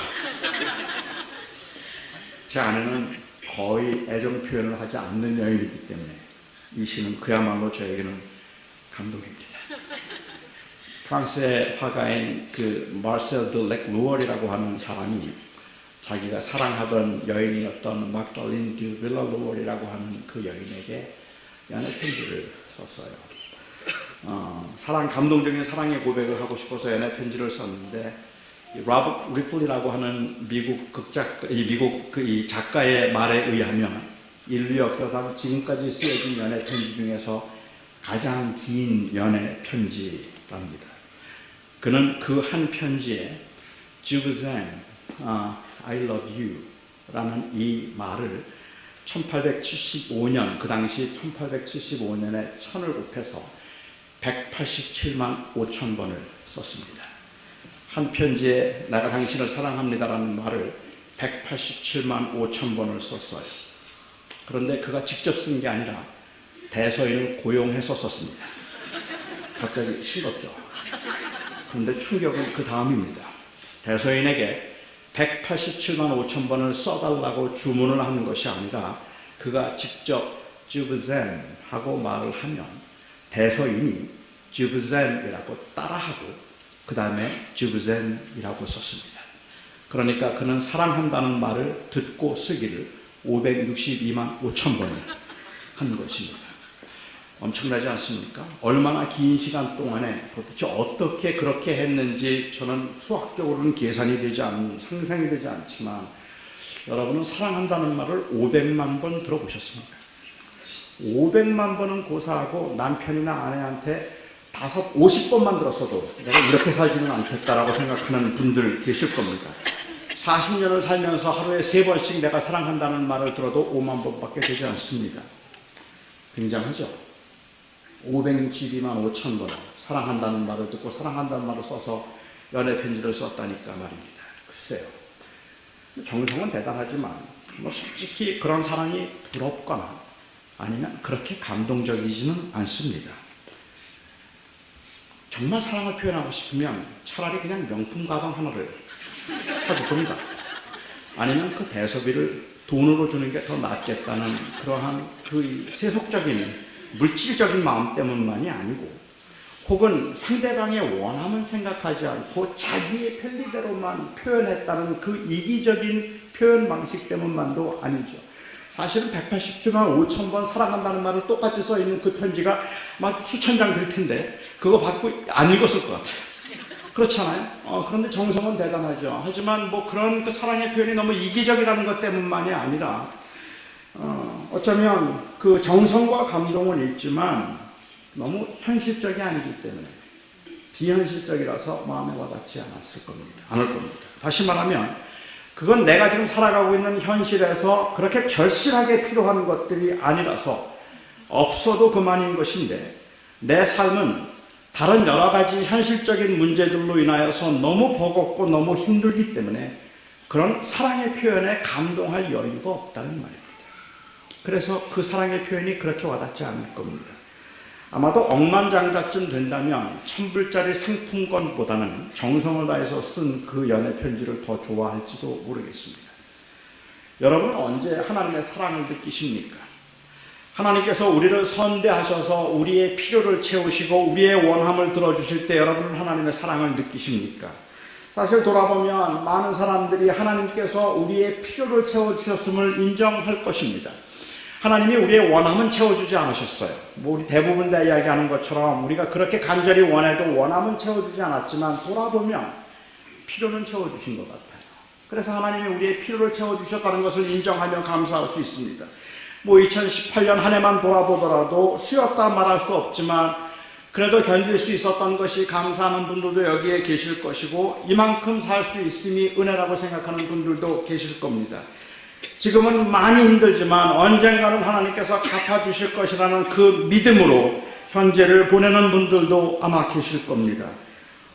제 아내는 거의 애정 표현을 하지 않는 여인이기 때문에 이 시는 그야말로 저에게는 감동입니다. 프랑스의 화가인 그 마르셀 드 렉루얼이라고 하는 사람이 자기가 사랑하던 여인이었던 막달린 드 빌라루얼이라고 하는 그 여인에게 연애 편지를 썼어요. 감동적인 사랑의 고백을 하고 싶어서 연애 편지를 썼는데, 로버트 리플이라고 하는 미국 작가의 말에 의하면 인류 역사상 지금까지 쓰여진 연애 편지 중에서 가장 긴 연애 편지랍니다. 그는 그 한 편지에 주브젠, I love you 라는 이 말을 1875년, 그 당시 1875년에 1000을 곱해서 187만 5천 번을 썼습니다. 한 편지에 내가 당신을 사랑합니다라는 말을 187만 5천 번을 썼어요. 그런데 그가 직접 쓴 게 아니라 대서인을 고용해서 썼습니다. 갑자기 싱겁죠. 그런데 충격은 그 다음입니다. 대서인에게 187만 5천 번을 써달라고 주문을 하는 것이 아니라 그가 직접 주브젠 하고 말을 하면 대서인이 주브젠이라고 따라하고 그 다음에 주브젠이라고 썼습니다. 그러니까 그는 사랑한다는 말을 듣고 쓰기를 562만 5천 번을 한 것입니다. 엄청나지 않습니까? 얼마나 긴 시간 동안에 도대체 어떻게 그렇게 했는지 저는 수학적으로는 계산이 되지 않는, 상상이 되지 않지만, 여러분은 사랑한다는 말을 500만 번 들어보셨습니까? 500만 번은 고사하고 남편이나 아내한테 50번만 들었어도 내가 이렇게 살지는 않겠다라고 생각하는 분들 계실 겁니다. 40년을 살면서 하루에 3번씩 내가 사랑한다는 말을 들어도 5만 번밖에 되지 않습니다. 굉장하죠? 562만 5천 번 사랑한다는 말을 듣고 사랑한다는 말을 써서 연애 편지를 썼다니까 말입니다. 글쎄요. 정성은 대단하지만 솔직히 그런 사랑이 부럽거나 아니면 그렇게 감동적이지는 않습니다. 정말 사랑을 표현하고 싶으면 차라리 그냥 명품 가방 하나를 사주던가 아니면 그 대소비를 돈으로 주는 게 더 낫겠다는 그러한 그 세속적인 물질적인 마음 때문만이 아니고, 혹은 상대방의 원함은 생각하지 않고 자기의 편리대로만 표현했다는 그 이기적인 표현 방식 때문만도 아니죠. 사실은 187만 5천 번 사랑한다는 말을 똑같이 써있는 그 편지가 막 수천 장 될 텐데 그거 받고 안 읽었을 것 같아요. 그렇잖아요. 그런데 정성은 대단하죠. 하지만 뭐 그런 그 사랑의 표현이 너무 이기적이라는 것 때문만이 아니라 어쩌면 그 정성과 감동은 있지만 너무 현실적이 아니기 때문에 비현실적이라서 마음에 와닿지 않을 겁니다. 다시 말하면 그건 내가 지금 살아가고 있는 현실에서 그렇게 절실하게 필요한 것들이 아니라서 없어도 그만인 것인데, 내 삶은 다른 여러 가지 현실적인 문제들로 인하여서 너무 버겁고 너무 힘들기 때문에 그런 사랑의 표현에 감동할 여유가 없다는 말입니다. 그래서 그 사랑의 표현이 그렇게 와닿지 않을 겁니다. 아마도 억만장자쯤 된다면 1000불짜리 상품권보다는 정성을 다해서 쓴 그 연애 편지를 더 좋아할지도 모르겠습니다. 여러분은 언제 하나님의 사랑을 느끼십니까? 하나님께서 우리를 선대하셔서 우리의 필요를 채우시고 우리의 원함을 들어주실 때 여러분은 하나님의 사랑을 느끼십니까? 사실 돌아보면 많은 사람들이 하나님께서 우리의 필요를 채워주셨음을 인정할 것입니다. 하나님이 우리의 원함은 채워주지 않으셨어요. 우리 대부분 다 이야기하는 것처럼 우리가 그렇게 간절히 원해도 원함은 채워주지 않았지만 돌아보면 필요는 채워주신 것 같아요. 그래서 하나님이 우리의 필요를 채워주셨다는 것을 인정하며 감사할 수 있습니다. 2018년 한 해만 돌아보더라도 쉬었다 말할 수 없지만 그래도 견딜 수 있었던 것이 감사하는 분들도 여기에 계실 것이고, 이만큼 살 수 있음이 은혜라고 생각하는 분들도 계실 겁니다. 지금은 많이 힘들지만 언젠가는 하나님께서 갚아주실 것이라는 그 믿음으로 현재를 보내는 분들도 아마 계실 겁니다.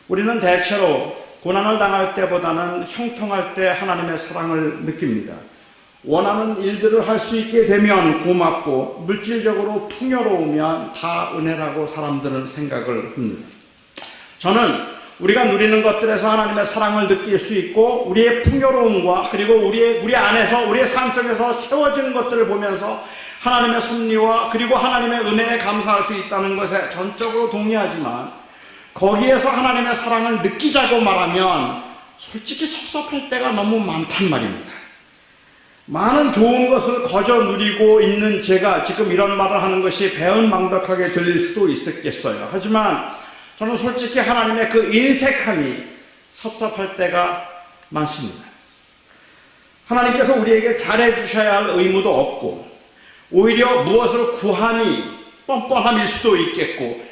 우리는 대체로 고난을 당할 때보다는 형통할 때 하나님의 사랑을 느낍니다. 원하는 일들을 할 수 있게 되면 고맙고 물질적으로 풍요로우면 다 은혜라고 사람들은 생각을 합니다. 저는 우리가 누리는 것들에서 하나님의 사랑을 느낄 수 있고 우리의 풍요로움과 그리고 우리 안에서 우리의 삶 속에서 채워지는 것들을 보면서 하나님의 섭리와 그리고 하나님의 은혜에 감사할 수 있다는 것에 전적으로 동의하지만, 거기에서 하나님의 사랑을 느끼자고 말하면 솔직히 섭섭할 때가 너무 많단 말입니다. 많은 좋은 것을 거저 누리고 있는 제가 지금 이런 말을 하는 것이 배은망덕하게 들릴 수도 있었겠어요. 하지만 저는 솔직히 하나님의 그 인색함이 섭섭할 때가 많습니다. 하나님께서 우리에게 잘해 주셔야 할 의무도 없고 오히려 무엇을 구함이 뻔뻔함일 수도 있겠고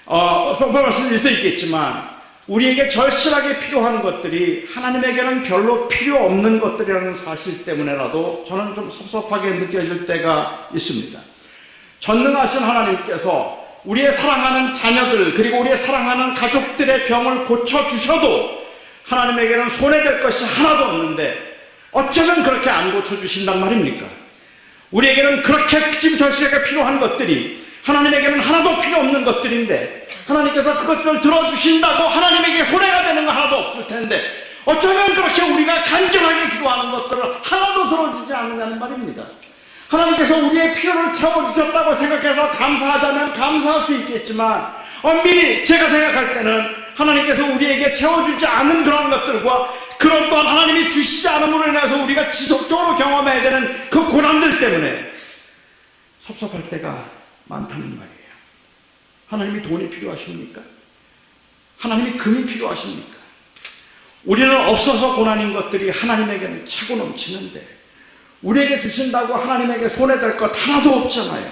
뻔뻔할 수도 있겠지만 우리에게 절실하게 필요한 것들이 하나님에게는 별로 필요 없는 것들이라는 사실 때문에라도 저는 좀 섭섭하게 느껴질 때가 있습니다. 전능하신 하나님께서 우리의 사랑하는 자녀들 그리고 우리의 사랑하는 가족들의 병을 고쳐주셔도 하나님에게는 손해될 것이 하나도 없는데 어쩌면 그렇게 안 고쳐주신단 말입니까? 우리에게는 그렇게 지금 절실하게 필요한 것들이 하나님에게는 하나도 필요 없는 것들인데 하나님께서 그것들을 들어주신다고 하나님에게 손해가 되는 거 하나도 없을 텐데 어쩌면 그렇게 우리가 간절하게 기도하는 것들을 하나도 들어주지 않느냐는 말입니다. 하나님께서 우리의 필요를 채워주셨다고 생각해서 감사하자면 감사할 수 있겠지만 엄밀히 제가 생각할 때는 하나님께서 우리에게 채워주지 않은 그런 것들과 그런 또한 하나님이 주시지 않음으로 인해서 우리가 지속적으로 경험해야 되는 그 고난들 때문에 섭섭할 때가 많다는 말이에요. 하나님이 돈이 필요하십니까? 하나님이 금이 필요하십니까? 우리는 없어서 고난인 것들이 하나님에게는 차고 넘치는데 우리에게 주신다고 하나님에게 손해될 것 하나도 없잖아요.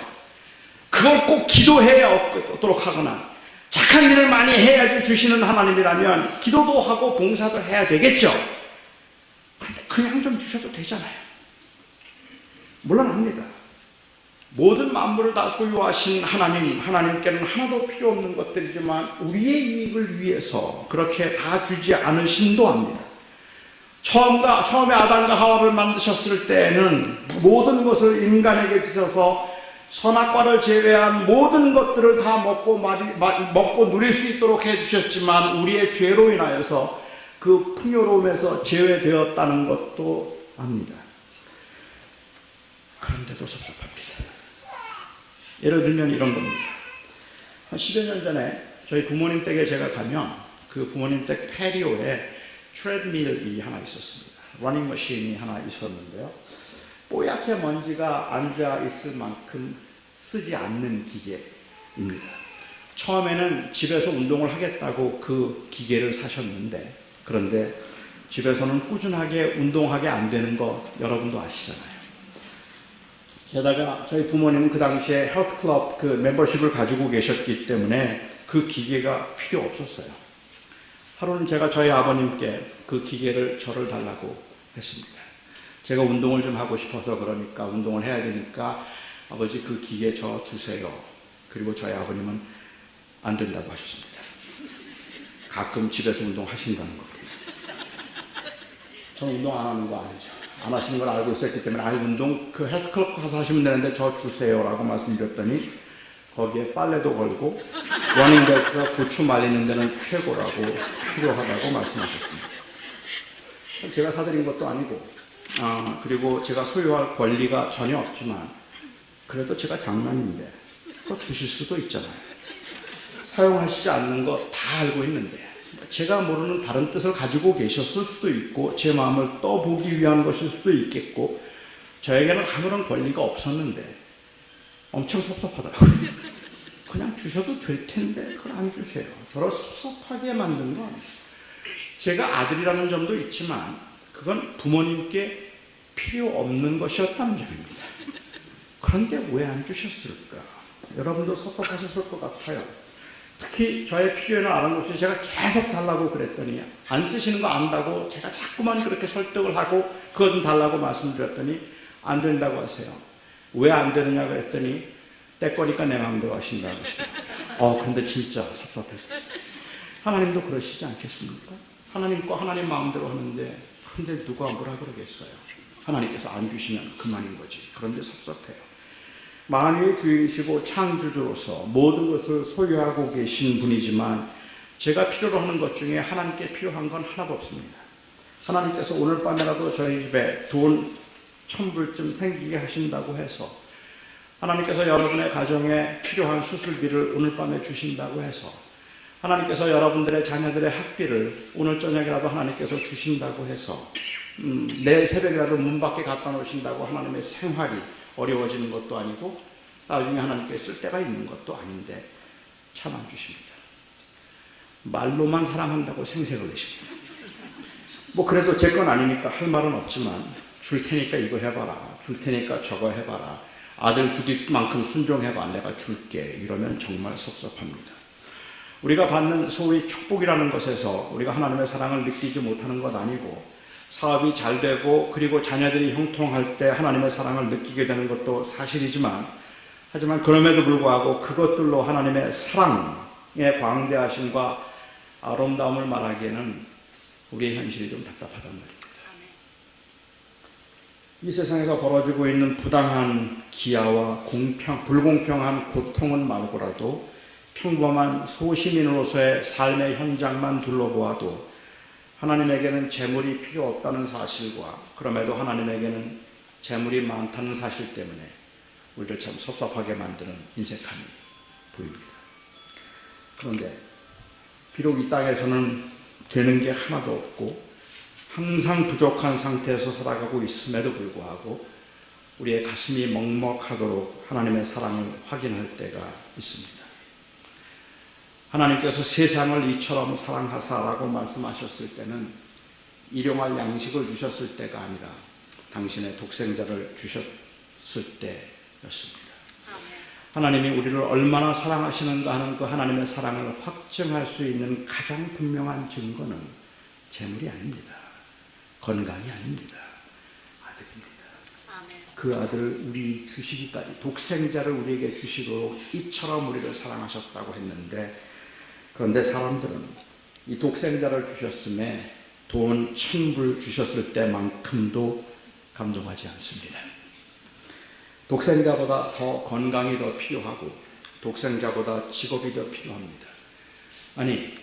그걸 꼭 기도해야 얻도록 하거나 착한 일을 많이 해야지 주시는 하나님이라면 기도도 하고 봉사도 해야 되겠죠. 그런데 그냥 좀 주셔도 되잖아요. 물론 압니다. 모든 만물을 다 소유하신 하나님께는 하나도 필요 없는 것들이지만 우리의 이익을 위해서 그렇게 다 주지 않으신도 합니다. 처음에 아담과 하와를 만드셨을 때는 모든 것을 인간에게 주셔서 선악과를 제외한 모든 것들을 다 먹고 누릴 수 있도록 해주셨지만 우리의 죄로 인하여서 그 풍요로움에서 제외되었다는 것도 압니다. 그런데도 섭섭합니다. 예를 들면 이런 겁니다. 한 10여 년 전에 저희 부모님 댁에 제가 가면 그 부모님 댁 패리오에 트레드밀이 하나 있었습니다. 러닝머신이 하나 있었는데요. 뽀얗게 먼지가 앉아 있을 만큼 쓰지 않는 기계입니다. 처음에는 집에서 운동을 하겠다고 그 기계를 사셨는데 그런데 집에서는 꾸준하게 운동하게 안 되는 거 여러분도 아시잖아요. 게다가 저희 부모님은 그 당시에 헬스클럽 그 멤버십을 가지고 계셨기 때문에 그 기계가 필요 없었어요. 하루는 제가 저희 아버님께 그 기계를 저를 달라고 했습니다. 제가 운동을 좀 하고 싶어서 그러니까 운동을 해야 되니까 아버지 그 기계 저 주세요. 그리고 저희 아버님은 안 된다고 하셨습니다. 가끔 집에서 운동하신다는 겁니다. 저는 운동 안 하는 거 아니죠. 안 하시는 걸 알고 있었기 때문에 운동 그 헬스클럽 가서 하시면 되는데 저 주세요 라고 말씀드렸더니 거기에 빨래도 걸고 러닝벨트가 고추 말리는 데는 최고라고 필요하다고 말씀하셨습니다. 제가 사드린 것도 아니고 그리고 제가 소유할 권리가 전혀 없지만 그래도 제가 장남인데 그거 주실 수도 있잖아요. 사용하시지 않는 거 다 알고 있는데 제가 모르는 다른 뜻을 가지고 계셨을 수도 있고 제 마음을 떠보기 위한 것일 수도 있겠고 저에게는 아무런 권리가 없었는데 엄청 섭섭하더라고요. 그냥 주셔도 될 텐데 그걸 안 주세요. 저를 섭섭하게 만든 건 제가 아들이라는 점도 있지만 그건 부모님께 필요 없는 것이었다는 점입니다. 그런데 왜 안 주셨을까? 여러분도 섭섭하셨을 것 같아요. 특히 저의 필요는 아는 것이 제가 계속 달라고 그랬더니 안 쓰시는 거 안다고 제가 자꾸만 그렇게 설득을 하고 그거 좀 달라고 말씀드렸더니 안 된다고 하세요. 왜 안 되느냐고 했더니 때 거니까 내 마음대로 하신다고 하시더라고요. 근데 진짜 섭섭했었어요. 하나님도 그러시지 않겠습니까? 하나님 거 하나님 마음대로 하는데 근데 누가 뭐라 그러겠어요. 하나님께서 안 주시면 그만인 거지. 그런데 섭섭해요. 만유의 주인이시고 창조주로서 모든 것을 소유하고 계신 분이지만 제가 필요로 하는 것 중에 하나님께 필요한 건 하나도 없습니다. 하나님께서 오늘 밤에라도 저희 집에 돈 1,000불쯤 생기게 하신다고 해서 하나님께서 여러분의 가정에 필요한 수술비를 오늘 밤에 주신다고 해서 하나님께서 여러분들의 자녀들의 학비를 오늘 저녁이라도 하나님께서 주신다고 해서 내일 새벽이라도 문 밖에 갖다 놓으신다고 하나님의 생활이 어려워지는 것도 아니고 나중에 하나님께 쓸 때가 있는 것도 아닌데 참 안 주십니다. 말로만 사랑한다고 생색을 내십니다. 뭐 그래도 제 건 아니니까 할 말은 없지만 줄 테니까 이거 해봐라, 줄 테니까 저거 해봐라, 아들 죽일 만큼 순종해봐, 내가 줄게, 이러면 정말 섭섭합니다. 우리가 받는 소위 축복이라는 것에서 우리가 하나님의 사랑을 느끼지 못하는 것 아니고, 사업이 잘 되고 그리고 자녀들이 형통할 때 하나님의 사랑을 느끼게 되는 것도 사실이지만, 하지만 그럼에도 불구하고 그것들로 하나님의 사랑의 광대하심과 아름다움을 말하기에는 우리의 현실이 좀 답답하단 말입니다. 이 세상에서 벌어지고 있는 부당한 기아와 불공평한 고통은 말고라도 평범한 소시민으로서의 삶의 현장만 둘러보아도 하나님에게는 재물이 필요 없다는 사실과, 그럼에도 하나님에게는 재물이 많다는 사실 때문에 우리를 참 섭섭하게 만드는 인색함이 보입니다. 그런데 비록 이 땅에서는 되는 게 하나도 없고 항상 부족한 상태에서 살아가고 있음에도 불구하고 우리의 가슴이 먹먹하도록 하나님의 사랑을 확인할 때가 있습니다. 하나님께서 세상을 이처럼 사랑하사라고 말씀하셨을 때는 일용할 양식을 주셨을 때가 아니라 당신의 독생자를 주셨을 때였습니다. 하나님이 우리를 얼마나 사랑하시는가 하는 그 하나님의 사랑을 확증할 수 있는 가장 분명한 증거는 재물이 아닙니다. 건강이 아닙니다. 아들입니다. 그 아들을 우리 주시기까지, 독생자를 우리에게 주시도록 이처럼 우리를 사랑하셨다고 했는데, 그런데 사람들은 이 독생자를 주셨음에 돈 1000불 주셨을 때만큼도 감동하지 않습니다. 독생자보다 더 건강이 더 필요하고 독생자보다 직업이 더 필요합니다. 아니,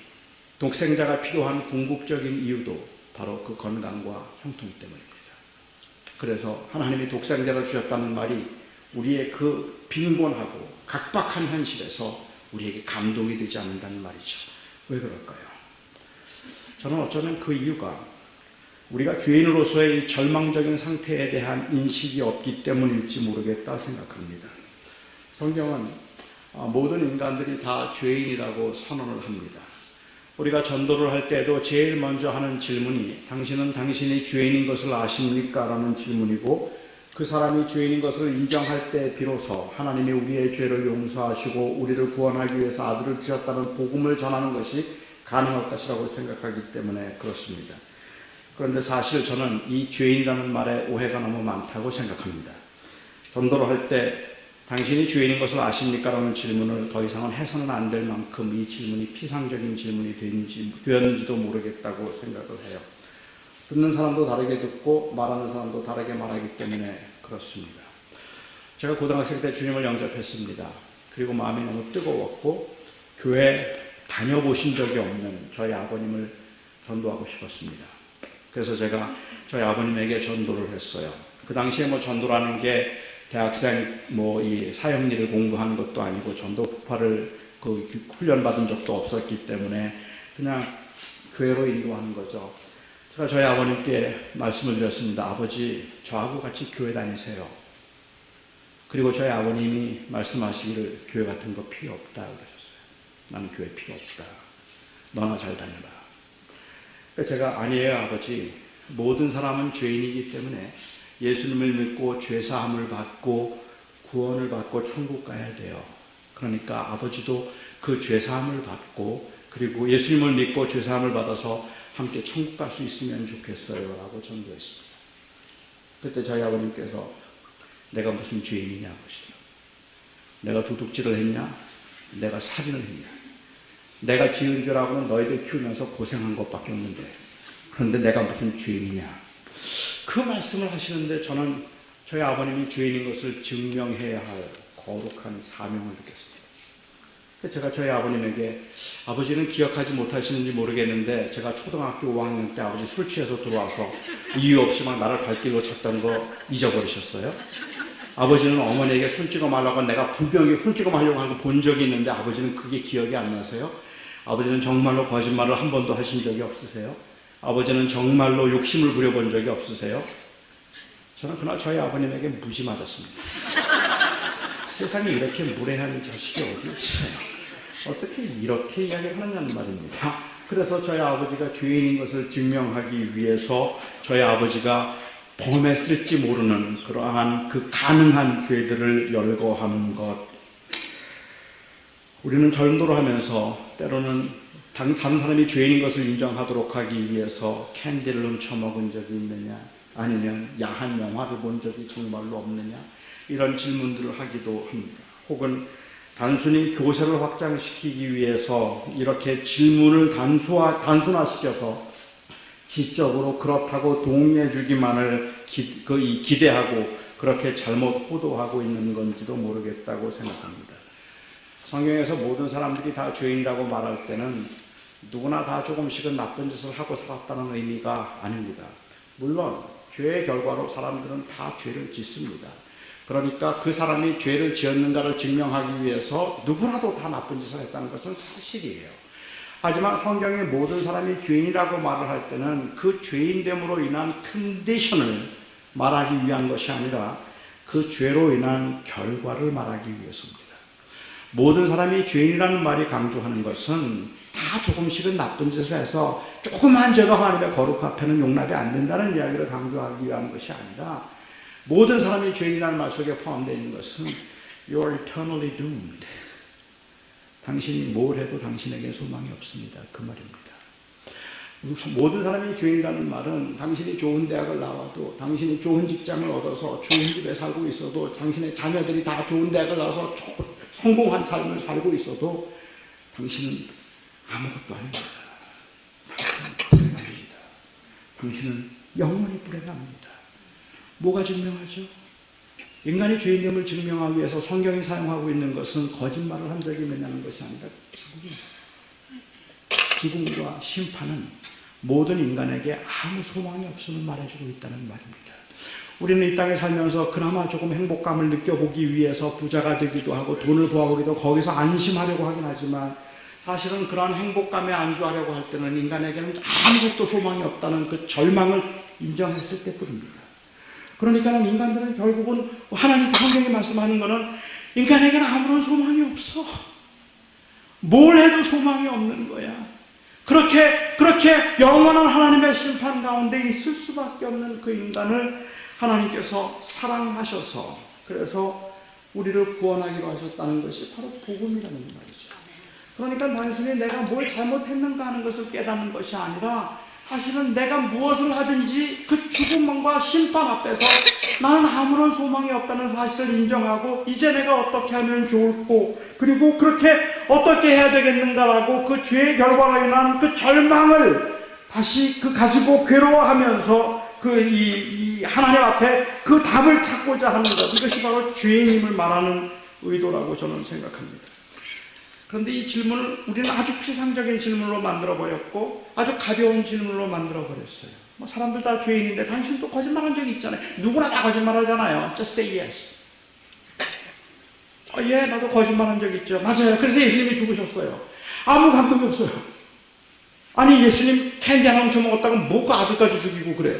독생자가 필요한 궁극적인 이유도 바로 그 건강과 형통 때문입니다. 그래서 하나님이 독생자를 주셨다는 말이 우리의 그 빈곤하고 각박한 현실에서 우리에게 감동이 되지 않는다는 말이죠. 왜 그럴까요? 저는 어쩌면 그 이유가 우리가 죄인으로서의 이 절망적인 상태에 대한 인식이 없기 때문일지 모르겠다 생각합니다. 성경은 모든 인간들이 다 죄인이라고 선언을 합니다. 우리가 전도를 할 때도 제일 먼저 하는 질문이 당신은 당신이 죄인인 것을 아십니까? 라는 질문이고, 그 사람이 죄인인 것을 인정할 때 비로소 하나님이 우리의 죄를 용서하시고 우리를 구원하기 위해서 아들을 주셨다는 복음을 전하는 것이 가능할 것이라고 생각하기 때문에 그렇습니다. 그런데 사실 저는 이 죄인이라는 말에 오해가 너무 많다고 생각합니다. 전도를 할 때 당신이 죄인인 것을 아십니까? 라는 질문을 더 이상은 해서는 안 될 만큼 이 질문이 피상적인 질문이 되었는지도 모르겠다고 생각을 해요. 듣는 사람도 다르게 듣고 말하는 사람도 다르게 말하기 때문에 그렇습니다. 제가 고등학생 때 주님을 영접했습니다. 그리고 마음이 너무 뜨거웠고 교회 다녀보신 적이 없는 저희 아버님을 전도하고 싶었습니다. 그래서 제가 저희 아버님에게 전도를 했어요. 그 당시에 전도라는 게 대학생 이 사형리를 공부하는 것도 아니고 전도 부파를 훈련 받은 적도 없었기 때문에 그냥 교회로 인도하는 거죠. 제가 저희 아버님께 말씀을 드렸습니다. 아버지, 저하고 같이 교회 다니세요. 그리고 저희 아버님이 말씀하시기를 교회 같은 거 필요 없다 그러셨어요. 나는 교회 필요 없다. 너나 잘 다녀라. 제가 아니에요 아버지, 모든 사람은 죄인이기 때문에 예수님을 믿고 죄사함을 받고 구원을 받고 천국 가야 돼요. 그러니까 아버지도 그 죄사함을 받고 그리고 예수님을 믿고 죄사함을 받아서 함께 천국 갈 수 있으면 좋겠어요 라고 전도했습니다. 그때 저희 아버님께서 내가 무슨 죄인이냐 하시더라고요. 내가 도둑질을 했냐? 내가 살인을 했냐? 내가 지은 죄라고는 너희들 키우면서 고생한 것밖에 없는데, 그런데 내가 무슨 죄인이냐? 그 말씀을 하시는데 저는 저희 아버님이 죄인인 것을 증명해야 할 거룩한 사명을 느꼈습니다. 제가 저희 아버님에게, 아버지는 기억하지 못하시는지 모르겠는데 제가 초등학교 5학년 때 아버지 술 취해서 들어와서 이유 없이 막 나를 발길로 찼던 거 잊어버리셨어요? 아버지는 어머니에게 손 찍어 말라고 내가 분명히 손 찍어 말려고 하는 거 본 적이 있는데 아버지는 그게 기억이 안 나세요? 아버지는 정말로 거짓말을 한 번도 하신 적이 없으세요? 아버지는 정말로 욕심을 부려본 적이 없으세요? 저는 그날 저희 아버님에게 무지 맞았습니다. 세상에 이렇게 무례한 자식이 어디 있어요? 어떻게 이렇게 이야기를 하느냐는 말입니다. 그래서 저희 아버지가 죄인인 것을 증명하기 위해서 저희 아버지가 범했을지 모르는 그러한 그 가능한 죄들을 열거한 것. 우리는 전도를 하면서 때로는 다른 사람이 죄인인 것을 인정하도록 하기 위해서 캔디를 훔쳐먹은 적이 있느냐, 아니면 야한 영화를 본 적이 정말로 없느냐, 이런 질문들을 하기도 합니다. 혹은 단순히 교세를 확장시키기 위해서 이렇게 질문을 단순화시켜서 지적으로 그렇다고 동의해 주기만을 기대하고 그렇게 잘못 호도하고 있는 건지도 모르겠다고 생각합니다. 성경에서 모든 사람들이 다 죄인이라고 말할 때는 누구나 다 조금씩은 나쁜 짓을 하고 살았다는 의미가 아닙니다. 물론 죄의 결과로 사람들은 다 죄를 짓습니다. 그러니까 그 사람이 죄를 지었는가를 증명하기 위해서 누구라도 다 나쁜 짓을 했다는 것은 사실이에요. 하지만 성경의 모든 사람이 죄인이라고 말을 할 때는 그 죄인됨으로 인한 컨디션을 말하기 위한 것이 아니라 그 죄로 인한 결과를 말하기 위해서입니다. 모든 사람이 죄인이라는 말이 강조하는 것은 다 조금씩은 나쁜 짓을 해서 조그만 죄도 하나님의 거룩 앞에는 용납이 안 된다는 이야기를 강조하기 위한 것이 아니라 모든 사람이 죄인이라는 말 속에 포함되어 있는 것은 You are eternally doomed. 당신이 뭘 해도 당신에게 소망이 없습니다. 그 말입니다. 모든 사람이 죄인이라는 말은 당신이 좋은 대학을 나와도, 당신이 좋은 직장을 얻어서 좋은 집에 살고 있어도, 당신의 자녀들이 다 좋은 대학을 나와서 성공한 삶을 살고 있어도 당신은 아무것도 아닙니다. 당신은 불행합니다. 당신은 영원히 불행합니다. 뭐가 증명하죠? 인간의 죄인됨을 증명하기 위해서 성경이 사용하고 있는 것은 거짓말을 한 적이 있느냐는 것이 아니라 죽음과 심판은 모든 인간에게 아무 소망이 없음을 말해주고 있다는 말입니다. 우리는 이 땅에 살면서 그나마 조금 행복감을 느껴보기 위해서 부자가 되기도 하고 돈을 모아보기도 거기서 안심하려고 하긴 하지만 사실은 그러한 행복감에 안주하려고 할 때는 인간에게는 아무것도 소망이 없다는 그 절망을 인정했을 때뿐입니다. 그러니까 인간들은 결국은 하나님 성경이 말씀하는 것은 인간에게는 아무런 소망이 없어. 뭘 해도 소망이 없는 거야. 그렇게 영원한 하나님의 심판 가운데 있을 수밖에 없는 그 인간을 하나님께서 사랑하셔서 그래서 우리를 구원하기로 하셨다는 것이 바로 복음이라는 말이죠. 그러니까 단순히 내가 뭘 잘못했는가 하는 것을 깨닫는 것이 아니라 사실은 내가 무엇을 하든지 그 죽음과 심판 앞에서 나는 아무런 소망이 없다는 사실을 인정하고 이제 내가 어떻게 하면 좋을고 그리고 그렇게 어떻게 해야 되겠는가라고 그 죄의 결과로 인한 그 절망을 다시 가지고 괴로워하면서 이 하나님 앞에 그 답을 찾고자 하는 것, 이것이 바로 죄인임을 말하는 의도라고 저는 생각합니다. 그런데 이 질문을 우리는 아주 피상적인 질문으로 만들어버렸고 아주 가벼운 질문으로 만들어버렸어요. 사람들 다 죄인인데 당신도 거짓말한 적이 있잖아요. 누구나 다 거짓말하잖아요. Just say yes. 예, 나도 거짓말한 적이 있죠. 맞아요. 그래서 예수님이 죽으셨어요. 아무 감동이 없어요. 아니 예수님 캔디 하나 훔쳐먹었다고 뭐가 아들까지 죽이고 그래요.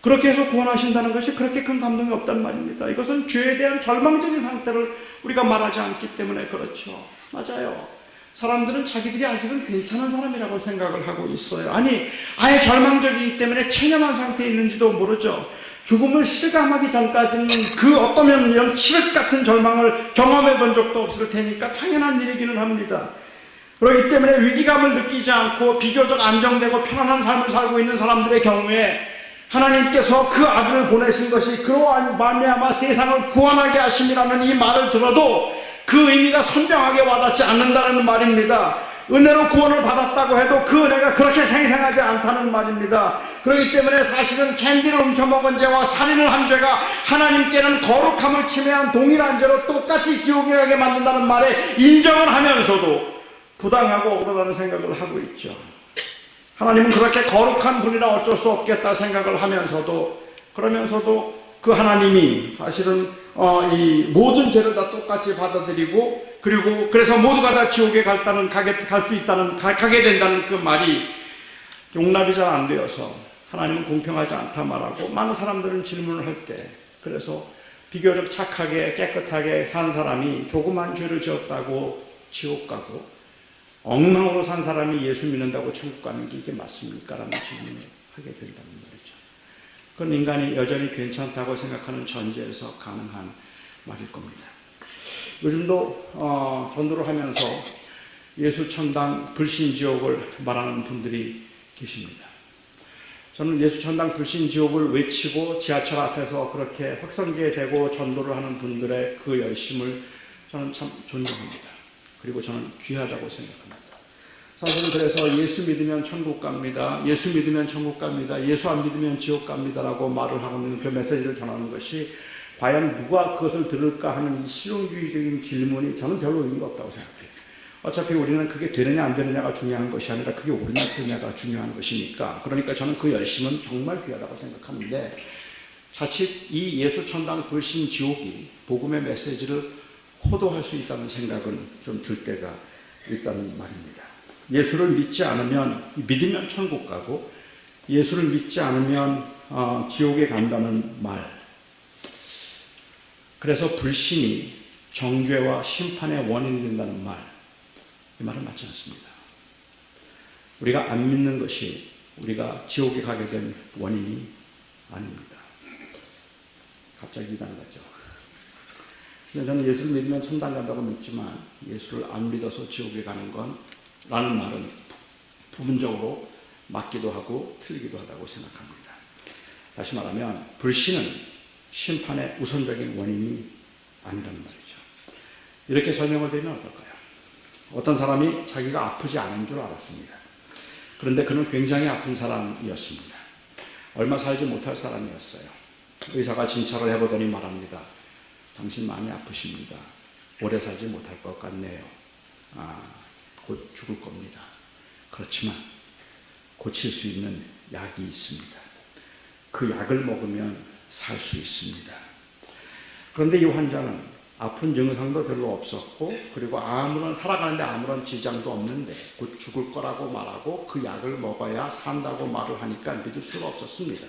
그렇게 해서 구원하신다는 것이 그렇게 큰 감동이 없단 말입니다. 이것은 죄에 대한 절망적인 상태를 우리가 말하지 않기 때문에 그렇죠. 맞아요. 사람들은 자기들이 아직은 괜찮은 사람이라고 생각을 하고 있어요. 아니 아예 절망적이기 때문에 체념한 상태에 있는지도 모르죠. 죽음을 실감하기 전까지는 그 어떠면 이런 칠흑 같은 절망을 경험해 본 적도 없을 테니까 당연한 일이기는 합니다. 그렇기 때문에 위기감을 느끼지 않고 비교적 안정되고 편안한 삶을 살고 있는 사람들의 경우에 하나님께서 그 아들을 보내신 것이 그러한 말미암아 세상을 구원하게 하심이라는 이 말을 들어도 그 의미가 선명하게 와닿지 않는다는 말입니다. 은혜로 구원을 받았다고 해도 그 은혜가 그렇게 생생하지 않다는 말입니다. 그렇기 때문에 사실은 캔디를 훔쳐먹은 죄와 살인을 한 죄가 하나님께는 거룩함을 침해한 동일한 죄로 똑같이 지옥에 가게 만든다는 말에 인정을 하면서도 부당하고 억울하다는 생각을 하고 있죠. 하나님은 그렇게 거룩한 분이라 어쩔 수 없겠다 생각을 하면서도 그러면서도 그 하나님이 사실은 이 모든 죄를 다 똑같이 받아들이고 그리고 그래서 모두가 다 지옥에 갈 수 있다는, 가게 된다는 그 말이 용납이 잘 안 되어서 하나님은 공평하지 않다 말하고 많은 사람들은 질문을 할 때, 그래서 비교적 착하게 깨끗하게 산 사람이 조그만 죄를 지었다고 지옥 가고 엉망으로 산 사람이 예수 믿는다고 천국 가는 게 이게 맞습니까? 라는 질문을 하게 된다는 말이죠. 그건 인간이 여전히 괜찮다고 생각하는 전제에서 가능한 말일 겁니다. 요즘도 전도를 하면서 예수 천당 불신 지옥을 말하는 분들이 계십니다. 저는 예수 천당 불신 지옥을 외치고 지하철 앞에서 그렇게 확성기되고 전도를 하는 분들의 그 열심을 저는 참 존경합니다. 그리고 저는 귀하다고 생각합니다. 사실은 그래서 예수 믿으면 천국 갑니다. 예수 믿으면 천국 갑니다. 예수 안 믿으면 지옥 갑니다라고 말을 하고 있는 그 메시지를 전하는 것이 과연 누가 그것을 들을까 하는 이 실용주의적인 질문이 저는 별로 의미가 없다고 생각해요. 어차피 우리는 그게 되느냐 안 되느냐가 중요한 것이 아니라 그게 옳으냐 그르냐가 중요한 것이니까, 그러니까 저는 그 열심은 정말 귀하다고 생각하는데, 자칫 이 예수 천당 불신 지옥이 복음의 메시지를 호도할 수 있다는 생각은 좀 들 때가 있다는 말입니다. 예수를 믿지 않으면, 믿으면 천국 가고 예수를 믿지 않으면 지옥에 간다는 말, 그래서 불신이 정죄와 심판의 원인이 된다는 말, 이 말은 맞지 않습니다. 우리가 안 믿는 것이 우리가 지옥에 가게 된 원인이 아닙니다. 갑자기 이단 같죠. 저는 예수를 믿으면 천당 간다고 믿지만 예수를 안 믿어서 지옥에 가는 건, 라는 말은 부분적으로 맞기도 하고 틀리기도 하다고 생각합니다. 다시 말하면 불신은 심판의 우선적인 원인이 아니라는 말이죠. 이렇게 설명을 드리면 어떨까요? 어떤 사람이 자기가 아프지 않은 줄 알았습니다. 그런데 그는 굉장히 아픈 사람이었습니다. 얼마 살지 못할 사람이었어요. 의사가 진찰을 해보더니 말합니다. 당신 많이 아프십니다. 오래 살지 못할 것 같네요. 곧 죽을 겁니다. 그렇지만 고칠 수 있는 약이 있습니다. 그 약을 먹으면 살 수 있습니다. 그런데 이 환자는 아픈 증상도 별로 없었고, 그리고 살아가는데 아무런 지장도 없는데 곧 죽을 거라고 말하고 그 약을 먹어야 산다고 말을 하니까 믿을 수가 없었습니다.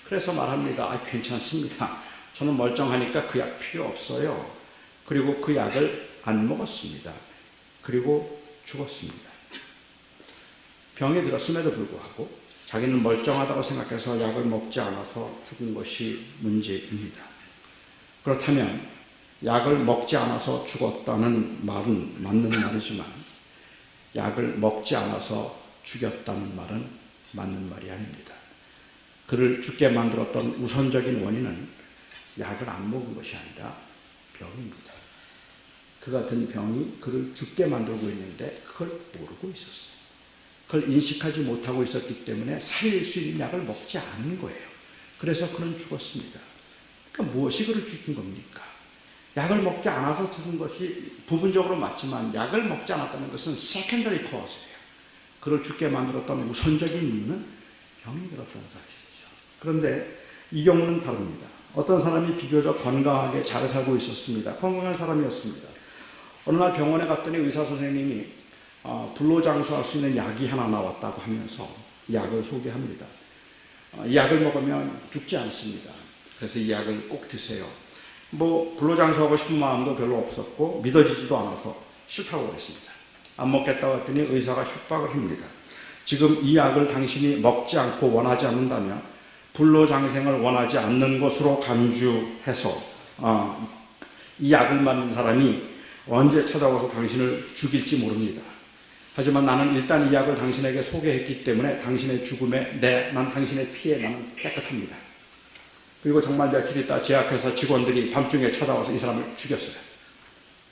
그래서 말합니다. 괜찮습니다. 저는 멀쩡하니까 그 약 필요 없어요. 그리고 그 약을 안 먹었습니다. 그리고 죽었습니다. 병이 들었음에도 불구하고 자기는 멀쩡하다고 생각해서 약을 먹지 않아서 죽은 것이 문제입니다. 그렇다면 약을 먹지 않아서 죽었다는 말은 맞는 말이지만 약을 먹지 않아서 죽였다는 말은 맞는 말이 아닙니다. 그를 죽게 만들었던 우선적인 원인은 약을 안 먹은 것이 아니라 병입니다. 그 같은 병이 그를 죽게 만들고 있는데 그걸 모르고 있었어요. 그걸 인식하지 못하고 있었기 때문에 살릴 수 있는 약을 먹지 않은 거예요. 그래서 그는 죽었습니다. 그러니까 무엇이 그를 죽인 겁니까? 약을 먹지 않아서 죽은 것이 부분적으로 맞지만 약을 먹지 않았다는 것은 secondary cause예요. 그를 죽게 만들었던 우선적인 이유는 병이 들었다는 사실이죠. 그런데 이 경우는 다릅니다. 어떤 사람이 비교적 건강하게 잘 살고 있었습니다. 건강한 사람이었습니다. 어느 날 병원에 갔더니 의사 선생님이 불로장수할 수 있는 약이 하나 나왔다고 하면서 약을 소개합니다. 이 약을 먹으면 죽지 않습니다. 그래서 이 약을 꼭 드세요. 불로장수하고 싶은 마음도 별로 없었고 믿어지지도 않아서 싫다고 그랬습니다. 안 먹겠다고 했더니 의사가 협박을 합니다. 지금 이 약을 당신이 먹지 않고 원하지 않는다면 불로장생을 원하지 않는 것으로 간주해서 이 약을 만든 사람이 언제 찾아와서 당신을 죽일지 모릅니다. 하지만 나는 일단 이 약을 당신에게 소개했기 때문에 당신의 죽음에 난 당신의 피에 나는 깨끗합니다. 그리고 정말 며칠 있다 제약회사 직원들이 밤중에 찾아와서 이 사람을 죽였어요.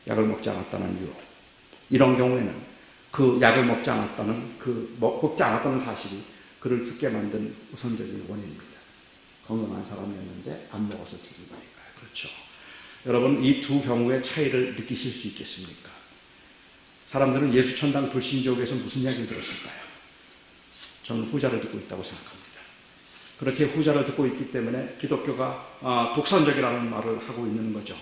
약을 먹지 않았다는 이유로. 이런 경우에는 그 약을 먹지 않았다는 사실이 그를 죽게 만든 우선적인 원인입니다. 건강한 사람이었는데 안 먹어서 죽은 거니까요. 그렇죠. 여러분, 이 두 경우의 차이를 느끼실 수 있겠습니까? 사람들은 예수 천당 불신지옥에서 무슨 이야기를 들었을까요? 저는 후자를 듣고 있다고 생각합니다. 그렇게 후자를 듣고 있기 때문에 기독교가 독선적이라는 말을 하고 있는 거죠.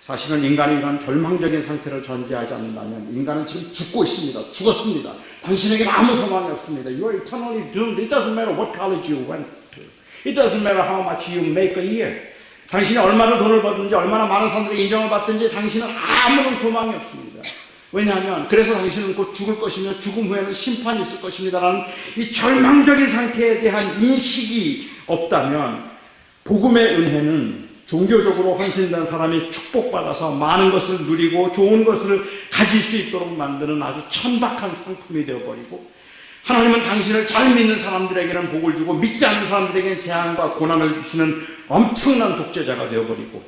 사실은 인간이 이런 절망적인 상태를 전제하지 않는다면 인간은 지금 죽고 있습니다. 죽었습니다. 당신에게는 아무 소망이 없습니다. You are eternally doomed. It doesn't matter what college you went to. It doesn't matter how much you make a year. 당신이 얼마나 돈을 벌든지 얼마나 많은 사람들의 인정을 받든지 당신은 아무런 소망이 없습니다. 왜냐하면 그래서 당신은 곧 죽을 것이며 죽음 후에는 심판이 있을 것입니다라는 이 절망적인 상태에 대한 인식이 없다면 복음의 은혜는 종교적으로 헌신된 사람이 축복받아서 많은 것을 누리고 좋은 것을 가질 수 있도록 만드는 아주 천박한 상품이 되어버리고, 하나님은 당신을 잘 믿는 사람들에게는 복을 주고 믿지 않는 사람들에게는 재앙과 고난을 주시는 엄청난 독재자가 되어버리고,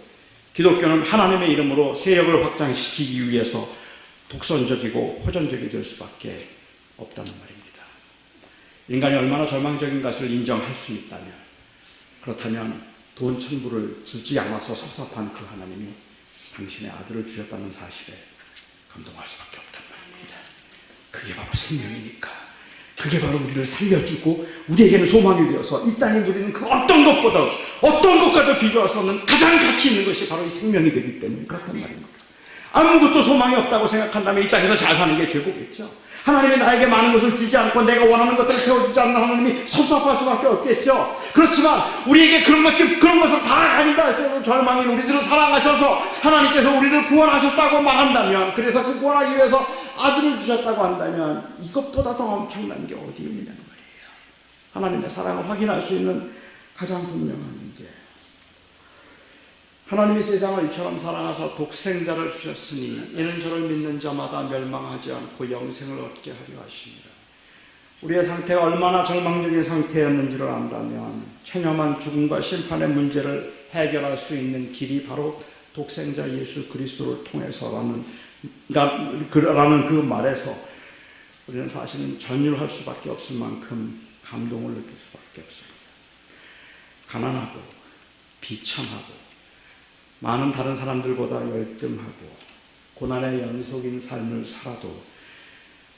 기독교는 하나님의 이름으로 세력을 확장시키기 위해서 독선적이고 호전적이 될 수밖에 없다는 말입니다. 인간이 얼마나 절망적인 것을 인정할 수 있다면, 그렇다면 돈 천부를 주지 않아서 섭섭한 그 하나님이 당신의 아들을 주셨다는 사실에 감동할 수밖에 없단 말입니다. 그게 바로 생명이니까, 그게 바로 우리를 살려주고 우리에게는 소망이 되어서 이 땅에 누리는 그 어떤 것보다 어떤 것과도 비교할 수 없는 가장 가치 있는 것이 바로 이 생명이 되기 때문에 그렇단 말입니다. 아무것도 소망이 없다고 생각한다면 이 땅에서 잘 사는 게 최고겠죠. 하나님이 나에게 많은 것을 주지 않고 내가 원하는 것들을 채워주지 않는 하나님이 섭섭할 수밖에 없겠죠. 그렇지만 우리에게 그런 것을 다 가진다 해서 절망인 우리들을 사랑하셔서 하나님께서 우리를 구원하셨다고 말한다면, 그래서 그 구원하기 위해서 아들을 주셨다고 한다면 이것보다 더 엄청난 게 어디 있느냐는 말이에요. 하나님의 사랑을 확인할 수 있는 가장 분명한 게, 하나님이 세상을 이처럼 사랑하사 독생자를 주셨으니 이는 저를 믿는 자마다 멸망하지 않고 영생을 얻게 하려 하십니다. 우리의 상태가 얼마나 절망적인 상태였는지를 안다면 체념한 죽음과 심판의 문제를 해결할 수 있는 길이 바로 독생자 예수 그리스도를 통해서라는 그 말에서 우리는 사실은 전율할 수밖에 없을 만큼 감동을 느낄 수밖에 없습니다. 가난하고 비참하고 많은 다른 사람들보다 열등하고 고난의 연속인 삶을 살아도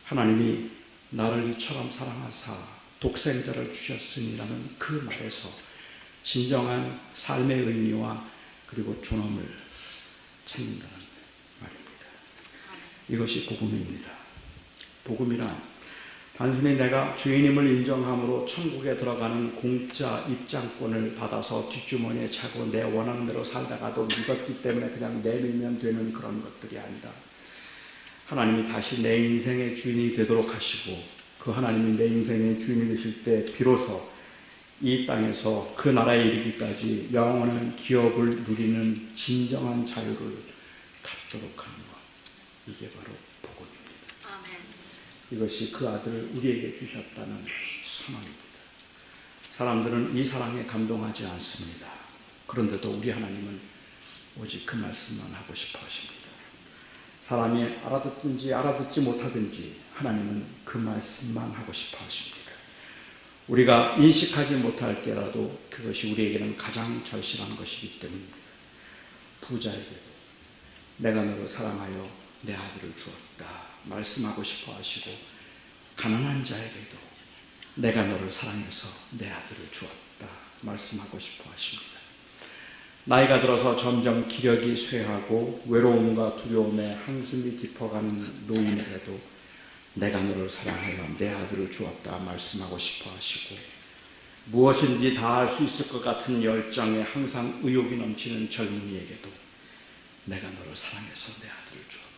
하나님이 나를 이처럼 사랑하사 독생자를 주셨으니라는 그 말에서 진정한 삶의 의미와 그리고 존엄을 찾는다는 말입니다. 이것이 복음입니다. 복음이란 단순히 내가 주인임을 인정함으로 천국에 들어가는 공짜 입장권을 받아서 뒷주머니에 차고 내 원하는 대로 살다가도 믿었기 때문에 그냥 내밀면 되는 그런 것들이 아니라, 하나님이 다시 내 인생의 주인이 되도록 하시고 그 하나님이 내 인생의 주인이 되실 때 비로소 이 땅에서 그 나라에 이르기까지 영원한 기업을 누리는 진정한 자유를 갖도록 하는 것, 이게 바로 복음입니다. 이것이 그 아들을 우리에게 주셨다는 선언입니다. 사람들은 이 사랑에 감동하지 않습니다. 그런데도 우리 하나님은 오직 그 말씀만 하고 싶어 하십니다. 사람이 알아듣든지 알아듣지 못하든지 하나님은 그 말씀만 하고 싶어 하십니다. 우리가 인식하지 못할 때라도 그것이 우리에게는 가장 절실한 것이기 때문입니다. 부자에게도 내가 너를 사랑하여 내 아들을 주었다 말씀하고 싶어 하시고, 가난한 자에게도 내가 너를 사랑해서 내 아들을 주었다 말씀하고 싶어 하십니다. 나이가 들어서 점점 기력이 쇠하고 외로움과 두려움에 한숨이 깊어가는 노인에게도 내가 너를 사랑하여 내 아들을 주었다 말씀하고 싶어 하시고, 무엇인지 다 할 수 있을 것 같은 열정에 항상 의욕이 넘치는 젊은이에게도 내가 너를 사랑해서 내 아들을 주었다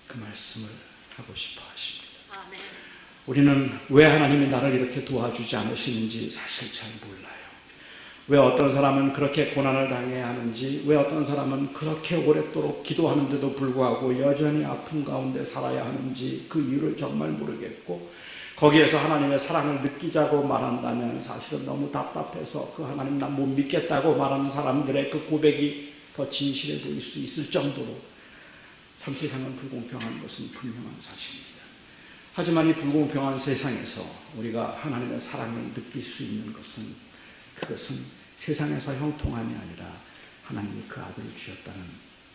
그 말씀을 하고 싶어 하십니다. 아멘. 우리는 왜 하나님이 나를 이렇게 도와주지 않으시는지 사실 잘 몰라요. 왜 어떤 사람은 그렇게 고난을 당해야 하는지, 왜 어떤 사람은 그렇게 오랫도록 기도하는데도 불구하고 여전히 아픔 가운데 살아야 하는지 그 이유를 정말 모르겠고, 거기에서 하나님의 사랑을 느끼자고 말한다면 사실은 너무 답답해서 그 하나님 난 못 믿겠다고 말하는 사람들의 그 고백이 더 진실해 보일 수 있을 정도로 참 세상은 불공평한 것은 분명한 사실입니다. 하지만 이 불공평한 세상에서 우리가 하나님의 사랑을 느낄 수 있는 것은, 그것은 세상에서 형통함이 아니라 하나님이 그 아들을 주셨다는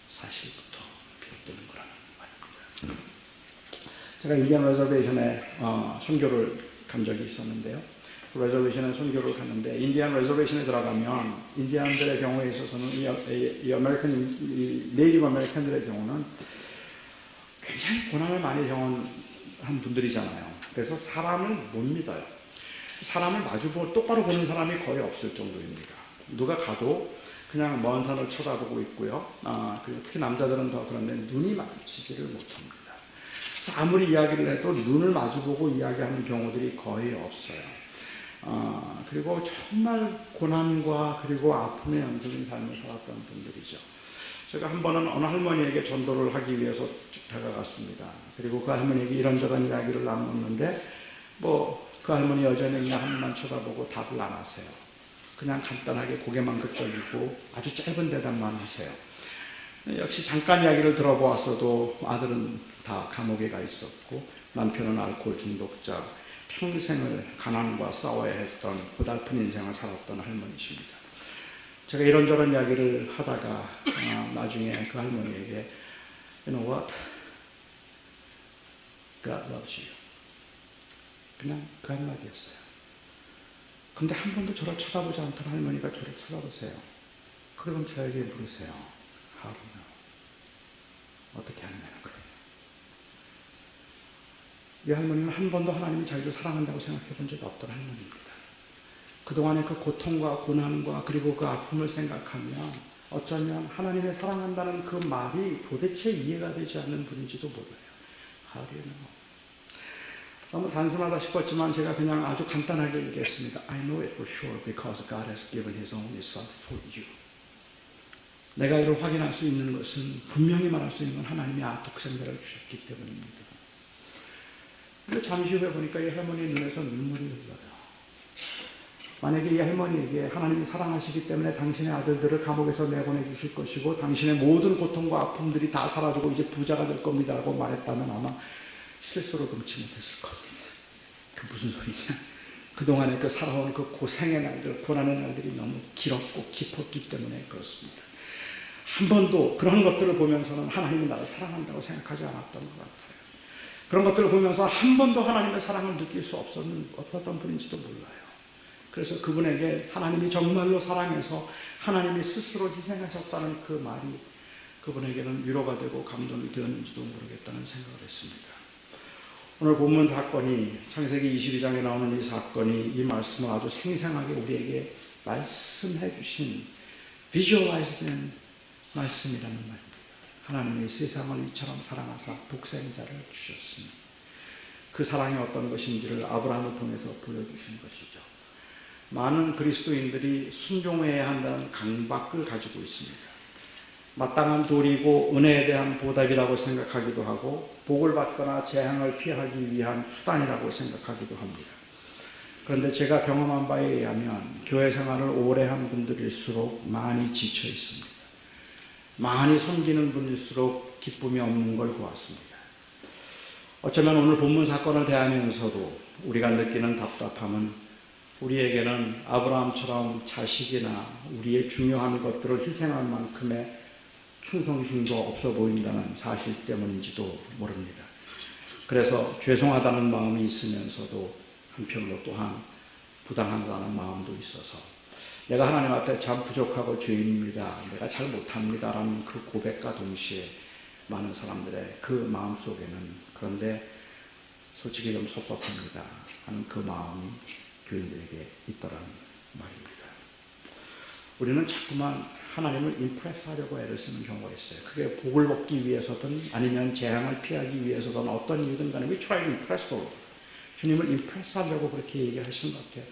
사실부터 비롯되는 거라는 말입니다. 제가 인디언 레저베이션에 선교를 간 적이 있었는데요. 레저베이션에 선교를 갔는데 인디안 레저베이션에 들어가면 인디안들의 경우에 있어서는 이 아메리칸 이 네이티브 아메리칸들의 경우는 굉장히 고난을 많이 경험한 분들이잖아요. 그래서 사람을 못 믿어요. 사람을 마주보고 똑바로 보는 사람이 거의 없을 정도입니다. 누가 가도 그냥 먼 산을 쳐다보고 있고요. 그리고 특히 남자들은 더 그런데 눈이 마주치지를 못합니다. 그래서 아무리 이야기를 해도 눈을 마주보고 이야기하는 경우들이 거의 없어요. 그리고 정말 고난과 그리고 아픔의 연속인 삶을 살았던 분들이죠. 제가 한 번은 어느 할머니에게 전도를 하기 위해서 다가갔습니다. 그리고 그 할머니에게 이런저런 이야기를 나눴는데 그 할머니 여전히 그냥 하늘만 쳐다보고 답을 안 하세요. 그냥 간단하게 고개만 끄덕이고 아주 짧은 대답만 하세요. 역시 잠깐 이야기를 들어보았어도 아들은 다 감옥에 가 있었고 남편은 알코올 중독자, 평생을 가난과 싸워야 했던 고달픈 인생을 살았던 할머니십니다. 제가 이런저런 이야기를 하다가 나중에 그 할머니에게 You know what? God loves you. 그냥 그 한마디였어요. 근데 한 번도 저를 쳐다보지 않던 할머니가 저를 쳐다보세요. 그럼 저에게 물으세요. How do you know? 어떻게 하느냐는 거예요. 이 할머니는 한 번도 하나님이 자기를 사랑한다고 생각해 본 적이 없던 할머니입니다. 그동안의 그 고통과 고난과 그리고 그 아픔을 생각하면 어쩌면 하나님의 사랑한다는 그 말이 도대체 이해가 되지 않는 분인지도 몰라요. How do you know? 너무 단순하다 싶었지만 제가 그냥 아주 간단하게 얘기했습니다. I know it for sure because God has given His only Son for you. 내가 이를 확인할 수 있는 것은 분명히 말할 수 있는 건 하나님이 독생자를 주셨기 때문입니다. 근데 잠시 후에 보니까 이 할머니의 눈에서 눈물이 흘러요. 만약에 이 할머니에게 하나님이 사랑하시기 때문에 당신의 아들들을 감옥에서 내보내 주실 것이고 당신의 모든 고통과 아픔들이 다 사라지고 이제 부자가 될 겁니다 라고 말했다면 아마 실수로 금치 못했을 겁니다. 그 무슨 소리냐. 그동안에 그 살아온 그 고생의 날들, 고난의 날들이 너무 길었고 깊었기 때문에 그렇습니다. 한 번도 그런 것들을 보면서는 하나님이 나를 사랑한다고 생각하지 않았던 것 같아요. 그런 것들을 보면서 한 번도 하나님의 사랑을 느낄 수 없었던 어떤 분인지도 몰라요. 그래서 그분에게 하나님이 정말로 사랑해서 하나님이 스스로 희생하셨다는 그 말이 그분에게는 위로가 되고 감동이 되었는지도 모르겠다는 생각을 했습니다. 오늘 본문 사건이 창세기 22장에 나오는 이 사건이 이 말씀을 아주 생생하게 우리에게 말씀해 주신 비주얼라이즈 된 말씀이라는 말입니다. 하나님이 세상을 이처럼 사랑하사 독생자를 주셨으니 그 사랑이 어떤 것인지를 아브라함을 통해서 보여주신 것이죠. 많은 그리스도인들이 순종해야 한다는 강박을 가지고 있습니다. 마땅한 도리고 은혜에 대한 보답이라고 생각하기도 하고 복을 받거나 재앙을 피하기 위한 수단이라고 생각하기도 합니다. 그런데 제가 경험한 바에 의하면 교회 생활을 오래 한 분들일수록 많이 지쳐 있습니다. 많이 섬기는 분일수록 기쁨이 없는 걸 보았습니다. 어쩌면 오늘 본문 사건을 대하면서도 우리가 느끼는 답답함은 우리에게는 아브라함처럼 자식이나 우리의 중요한 것들을 희생할 만큼의 충성심도 없어 보인다는 사실 때문인지도 모릅니다. 그래서 죄송하다는 마음이 있으면서도 한편으로 또한 부당하다는 마음도 있어서 내가 하나님 앞에 참 부족하고 죄인입니다. 내가 잘 못합니다. 라는 그 고백과 동시에 많은 사람들의 그 마음 속에는 그런데 솔직히 좀 섭섭합니다 하는 그 마음이 교인들에게 있더라는 말입니다. 우리는 자꾸만 하나님을 임프레스하려고 애를 쓰는 경우가 있어요. 그게 복을 받기 위해서든 아니면 재앙을 피하기 위해서든 어떤 이유든 간에 we try to impress the Lord. 주님을 임프레스하려고 그렇게 얘기하시는 것 같아요.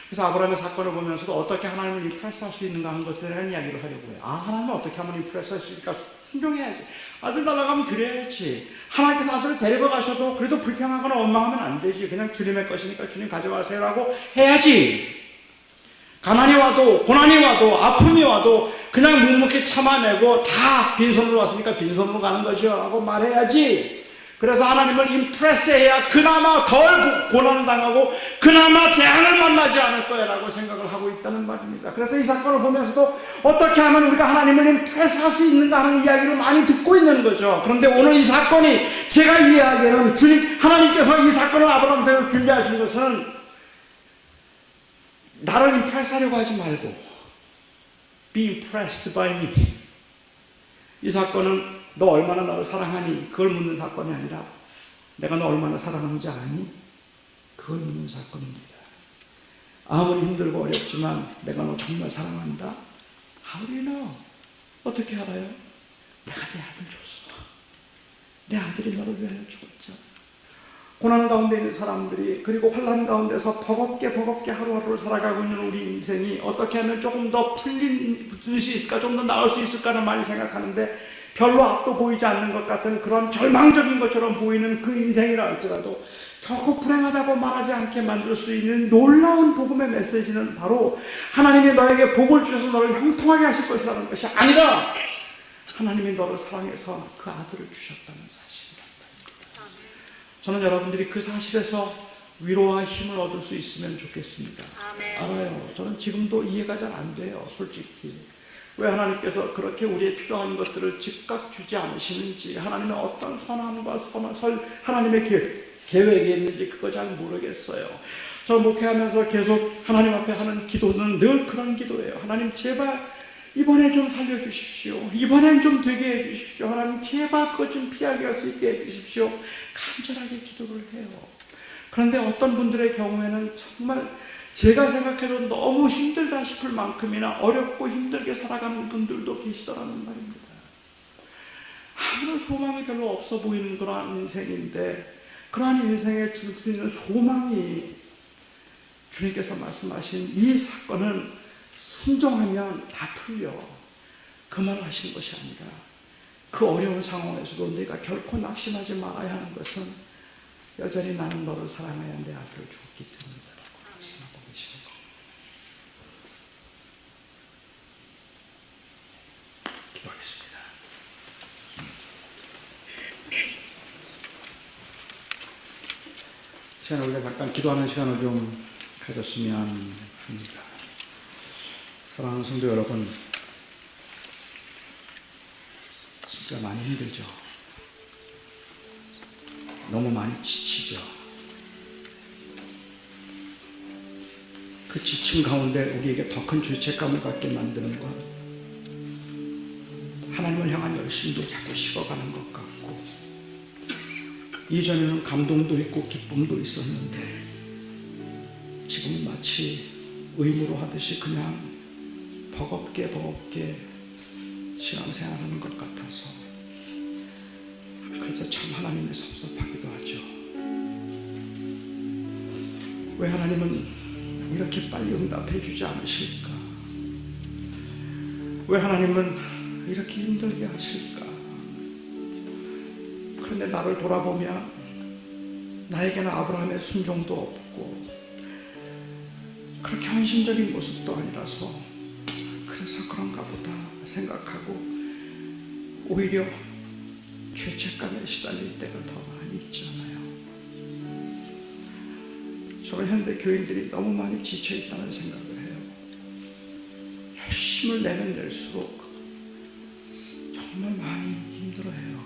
그래서 아브라함의 사건을 보면서도 어떻게 하나님을 임프레스할 수 있는가 하는 것들에 대한 이야기를 하려고 해요. 하나님을 어떻게 하면 임프레스할 수 있을까? 순종해야지. 아들 달라가면 드려야지. 하나님께서 아들을 데리고 가셔도 그래도 불평하거나 원망하면 안 되지. 그냥 주님의 것이니까 주님 가져가세요라고 해야지. 가난이 와도 고난이 와도 아픔이 와도 그냥 묵묵히 참아내고 다 빈손으로 왔으니까 빈손으로 가는 거죠 라고 말해야지. 그래서 하나님을 임프레스해야 그나마 덜 고난을 당하고 그나마 재앙을 만나지 않을 거야 라고 생각을 하고 있다는 말입니다. 그래서 이 사건을 보면서도 어떻게 하면 우리가 하나님을 임프레스할 수 있는가 하는 이야기를 많이 듣고 있는 거죠. 그런데 오늘 이 사건이 제가 이해하기에는 하나님께서 이 사건을 아브라함한테 준비하신 것은 나를 임프레스하려고 하지 말고 be impressed by me. 이 사건은 너 얼마나 나를 사랑하니? 그걸 묻는 사건이 아니라 내가 너 얼마나 사랑하는지 아니? 그걸 묻는 사건입니다. 아무리 힘들고 어렵지만 내가 너 정말 사랑한다? How do you know? 어떻게 알아요? 내가 내 아들 줬어. 내 아들이 너를 위하여 죽었잖아. 고난 가운데 있는 사람들이, 그리고 환난 가운데서 버겁게 하루하루를 살아가고 있는 우리 인생이 어떻게 하면 조금 더 풀릴 수 있을까, 좀 더 나을 수 있을까는 많이 생각하는데 별로 앞도 보이지 않는 것 같은 그런 절망적인 것처럼 보이는 그 인생이라 할지라도 결국 불행하다고 말하지 않게 만들 수 있는 놀라운 복음의 메시지는 바로 하나님이 너에게 복을 주셔서 너를 형통하게 하실 것이라는 것이 아니라 하나님이 너를 사랑해서 그 아들을 주셨다는 사실이란 말입니다. 저는 여러분들이 그 사실에서 위로와 힘을 얻을 수 있으면 좋겠습니다. 알아요. 저는 지금도 이해가 잘 안 돼요. 솔직히. 왜 하나님께서 그렇게 우리의 필요한 것들을 즉각 주지 않으시는지, 하나님의 어떤 선함과 하나님의 계획이 있는지 그거 잘 모르겠어요. 저 목회하면서 계속 하나님 앞에 하는 기도는 늘 그런 기도예요. 하나님 제발 이번에 좀 살려주십시오. 이번엔 좀 되게 해주십시오. 하나님 제발 그것 좀 피하게 할 수 있게 해주십시오. 간절하게 기도를 해요. 그런데 어떤 분들의 경우에는 정말 제가 생각해도 너무 힘들다 싶을 만큼이나 어렵고 힘들게 살아가는 분들도 계시더라는 말입니다. 아무런 소망이 별로 없어 보이는 그러한 인생인데, 그러한 인생에 줄 수 있는 소망이 주님께서 말씀하신 이 사건은 순종하면 다 풀려. 그 말을 하신 것이 아니라 그 어려운 상황에서도 내가 결코 낙심하지 말아야 하는 것은 여전히 나는 너를 사랑하여 내 아들을 주었기 때문이다라고 말씀하고 계시는 겁니다. 기도하겠습니다. 시간을 우리가 잠깐 기도하는 시간을 좀 가졌으면 합니다. 사랑하는 성도 여러분, 진짜 많이 힘들죠. 너무 많이 지치죠. 그 지침 가운데 우리에게 더 큰 죄책감을 갖게 만드는 건 하나님을 향한 열심도 자꾸 식어가는 것 같고, 이전에는 감동도 있고 기쁨도 있었는데 지금은 마치 의무로 하듯이 그냥 버겁게 신앙생활하는 것 같아서, 그래서 참 하나님이 섭섭하기도 하죠. 왜 하나님은 이렇게 빨리 응답해 주지 않으실까? 왜 하나님은 이렇게 힘들게 하실까? 그런데 나를 돌아보면 나에게는 아브라함의 순종도 없고 그렇게 헌신적인 모습도 아니라서 그래서 그런가 보다 생각하고 오히려 죄책감에 시달릴 때가 더 많이 있잖아요. 저는 현대 교인들이 너무 많이 지쳐있다는 생각을 해요. 열심을 내면 낼수록 정말 많이 힘들어해요.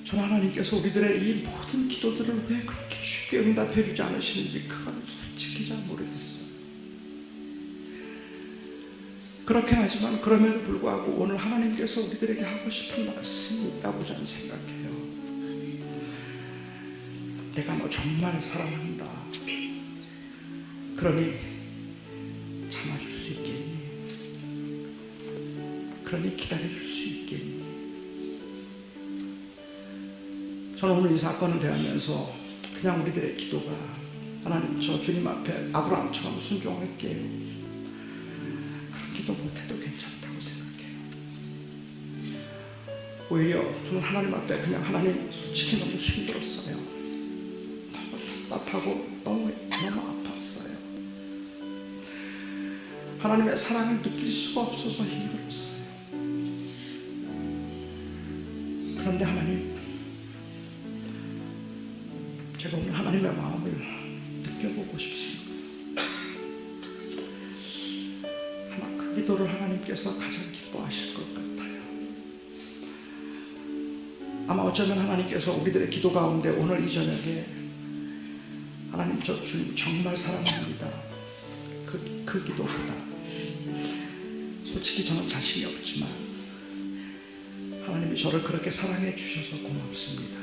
저는 하나님께서 우리들의 이 모든 기도들을 왜 그렇게 쉽게 응답해 주지 않으시는지 그건 솔직히 잘 모르겠어요. 그렇긴 하지만 그럼에도 불구하고 오늘 하나님께서 우리들에게 하고 싶은 말씀이 있다고 저는 생각해요. 내가 너 정말 사랑한다. 그러니 참아줄 수 있겠니? 그러니 기다려줄 수 있겠니? 저는 오늘 이 사건을 대하면서 그냥 우리들의 기도가 하나님, 저 주님 앞에 아브라함처럼 순종할게요, 그런 기도 못해도 괜찮다고 생각해요. 오히려 저는 하나님 앞에 그냥 하나님 솔직히 너무 힘들었어요. 너무 답답하고 너무 아팠어요. 하나님의 사랑을 느낄 수가 없어서 힘들었어요. 그런데 하나님, 제가 오늘 하나님의 마음을 느껴보고 싶습니다. 아마 그 기도를 하나님께서 가장 기뻐하실 것 같아요. 아마 어쩌면 하나님께서 우리들의 기도 가운데 오늘 이 저녁에 하나님, 저 주님 정말 사랑합니다. 그 기도보다 솔직히 저는 자신이 없지만 하나님이 저를 그렇게 사랑해 주셔서 고맙습니다.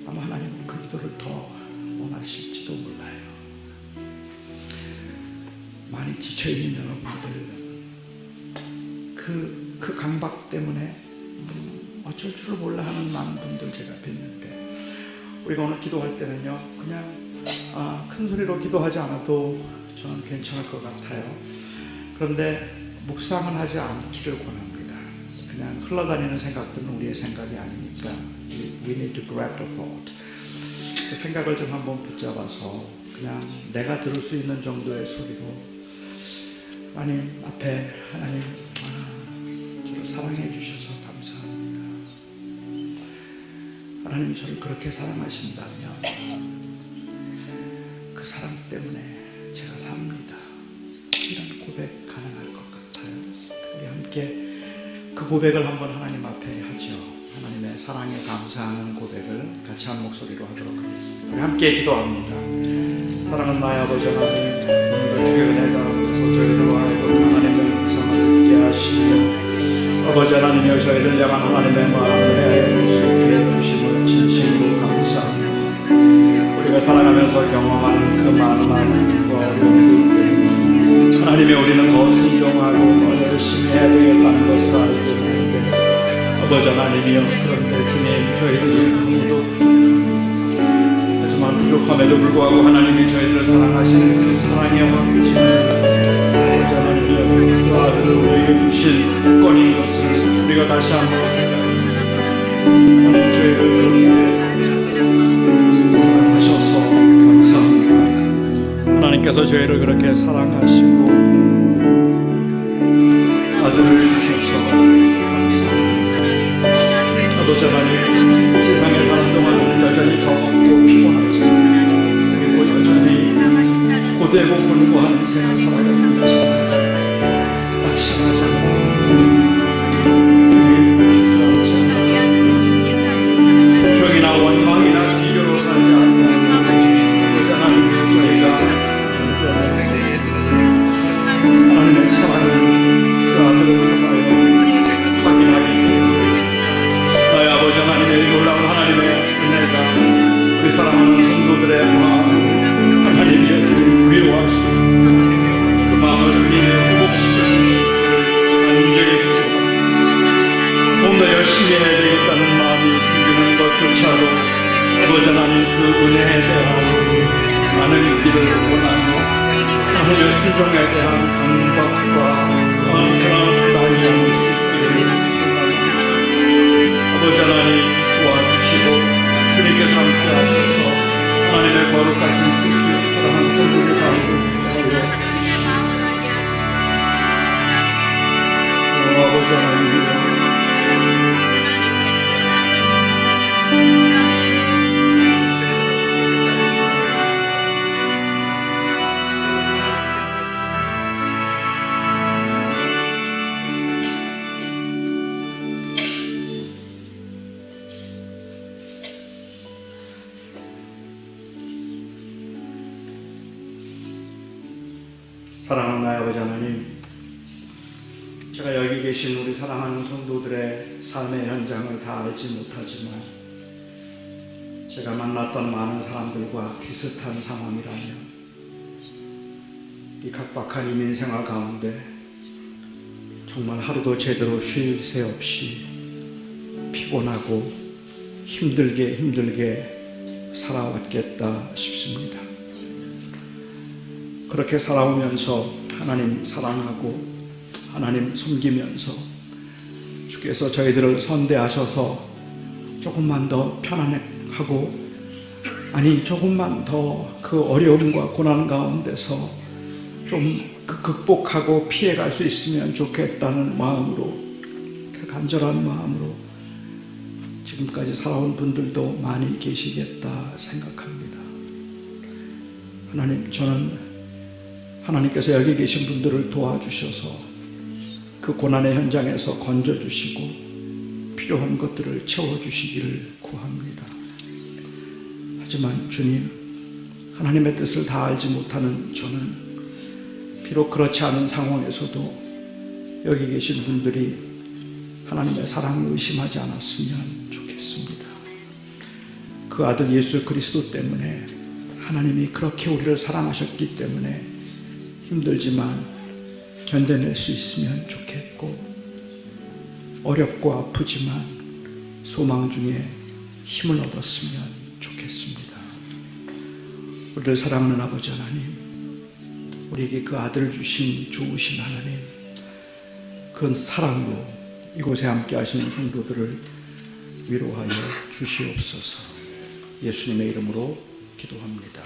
아마 하나님은 그 기도를 더 원하실지도 몰라요. 많이 지쳐있는 여러분들, 그 강박 때문에 어쩔 줄을 몰라 하는 많은 분들 제가 뵀는데, 우리가 오늘 기도할 때는요, 그냥 큰 소리로 기도하지 않아도 저는 괜찮을 것 같아요. 그런데 묵상은 하지 않기를 권합니다. 그냥 흘러다니는 생각들은 우리의 생각이 아니니까 we need to grab the thought. 그 생각을 좀 한번 붙잡아서 그냥 내가 들을 수 있는 정도의 소리로 하나님 앞에, 하나님, 저를 사랑해 주셔서 감사합니다. 하나님이 저를 그렇게 사랑하신다면 그 사랑 때문에 제가 삽니다. 이런 고백 가능할 것 같아요. 우리 함께 그 고백을 한번 하나님 앞에 하죠. 하나님의 사랑에 감사하는 고백을 같이 한 목소리로 하도록 하겠습니다. 우리 함께 기도합니다. 사랑은 나의 아버지 하나님, 오늘도 주의 은혜가 없어서 저희들로 하여금 하나님의 음성을 듣게 하시며 아버지 하나님이여 저희를 향한 하나님의 마음을 헤아려 수 있게 해주심을 진심으로 감사합니다. 우리가 살아가면서 경험하는 그 많은 아픔과 어려움들, 하나님이 우리는 더 순종하고 더 열심히 해야 되겠다는 것을 알고 있는데 아버지 하나님이여, 그런데 주님, 저희들이 아무도 부족합니다. 하지만 부족함에도 불구하고 하나님이 저희들을 사랑하시는 그 사랑의 확증을 아버지 하나님이여, 그 아들을 우리에게 주신 권인 것을 우리가 다시 한번 생각합니다. 하나님, 저희를 그렇게 사랑하셔서 감사합니다. 하나님께서 저희를 그렇게 사랑하시고 아들을 주셔서 감사합니다. 아버지 하나님, 세상에 사는 동안에는 여전히 버겁고 피곤하지만 그리고 여전히 고되고 골고한 인생을 살아가고 계십니다. 낙심하지 않고 주님 주저하지 않고 불평이나 원망이나 비교로 살지 않고 아버지 하나님, 저희가 하나님의 사랑을 그 아들을 통하여 확인하게 됩니다. 나의 아버지 하나님의 놀라운 하나님의 은혜가 우리 사랑하는 성도들의 마음을 하나님이여 주님 위로할 수 있는 그 마음을 주님이 회복시켜 주시고 간절히 좀 더 열심히 해야 되겠다는 마음이 생기는 것조차도 아버지 하나님, 그 은혜에 대한 많은 길을 원하며 하나님의 순종에 대한 강박과 그런 부담이 나올 수 있기를 아버지 하나님 도와주시고 주님께서 함께 하셔서 하나님의 거룩하신 뜻이 사랑하는 성도들 가운데 이루어 주시옵소서. 아버지 하나님, 사랑하는 나의 아버지 하나님, 제가 여기 계신 우리 사랑하는 성도들의 삶의 현장을 다 알지 못하지만 제가 만났던 많은 사람들과 비슷한 상황이라면 이 각박한 이민 생활 가운데 정말 하루도 제대로 쉴 새 없이 피곤하고 힘들게 살아왔겠다 싶습니다. 그렇게 살아오면서 하나님 사랑하고 하나님 섬기면서 주께서 저희들을 선대하셔서 조금만 더 편안하고, 아니 조금만 더 그 어려움과 고난 가운데서 좀 극복하고 피해갈 수 있으면 좋겠다는 마음으로, 그 간절한 마음으로 지금까지 살아온 분들도 많이 계시겠다 생각합니다. 하나님, 저는 하나님께서 여기 계신 분들을 도와주셔서 그 고난의 현장에서 건져주시고 필요한 것들을 채워주시기를 구합니다. 하지만 주님, 하나님의 뜻을 다 알지 못하는 저는 비록 그렇지 않은 상황에서도 여기 계신 분들이 하나님의 사랑을 의심하지 않았으면 좋겠습니다. 그 아들 예수 그리스도 때문에, 하나님이 그렇게 우리를 사랑하셨기 때문에 힘들지만 견뎌낼 수 있으면 좋겠고, 어렵고 아프지만 소망 중에 힘을 얻었으면 좋겠습니다. 우리를 사랑하는 아버지 하나님, 우리에게 그 아들을 주신 좋으신 하나님, 그 사랑으로 이곳에 함께 하시는 성도들을 위로하여 주시옵소서. 예수님의 이름으로 기도합니다.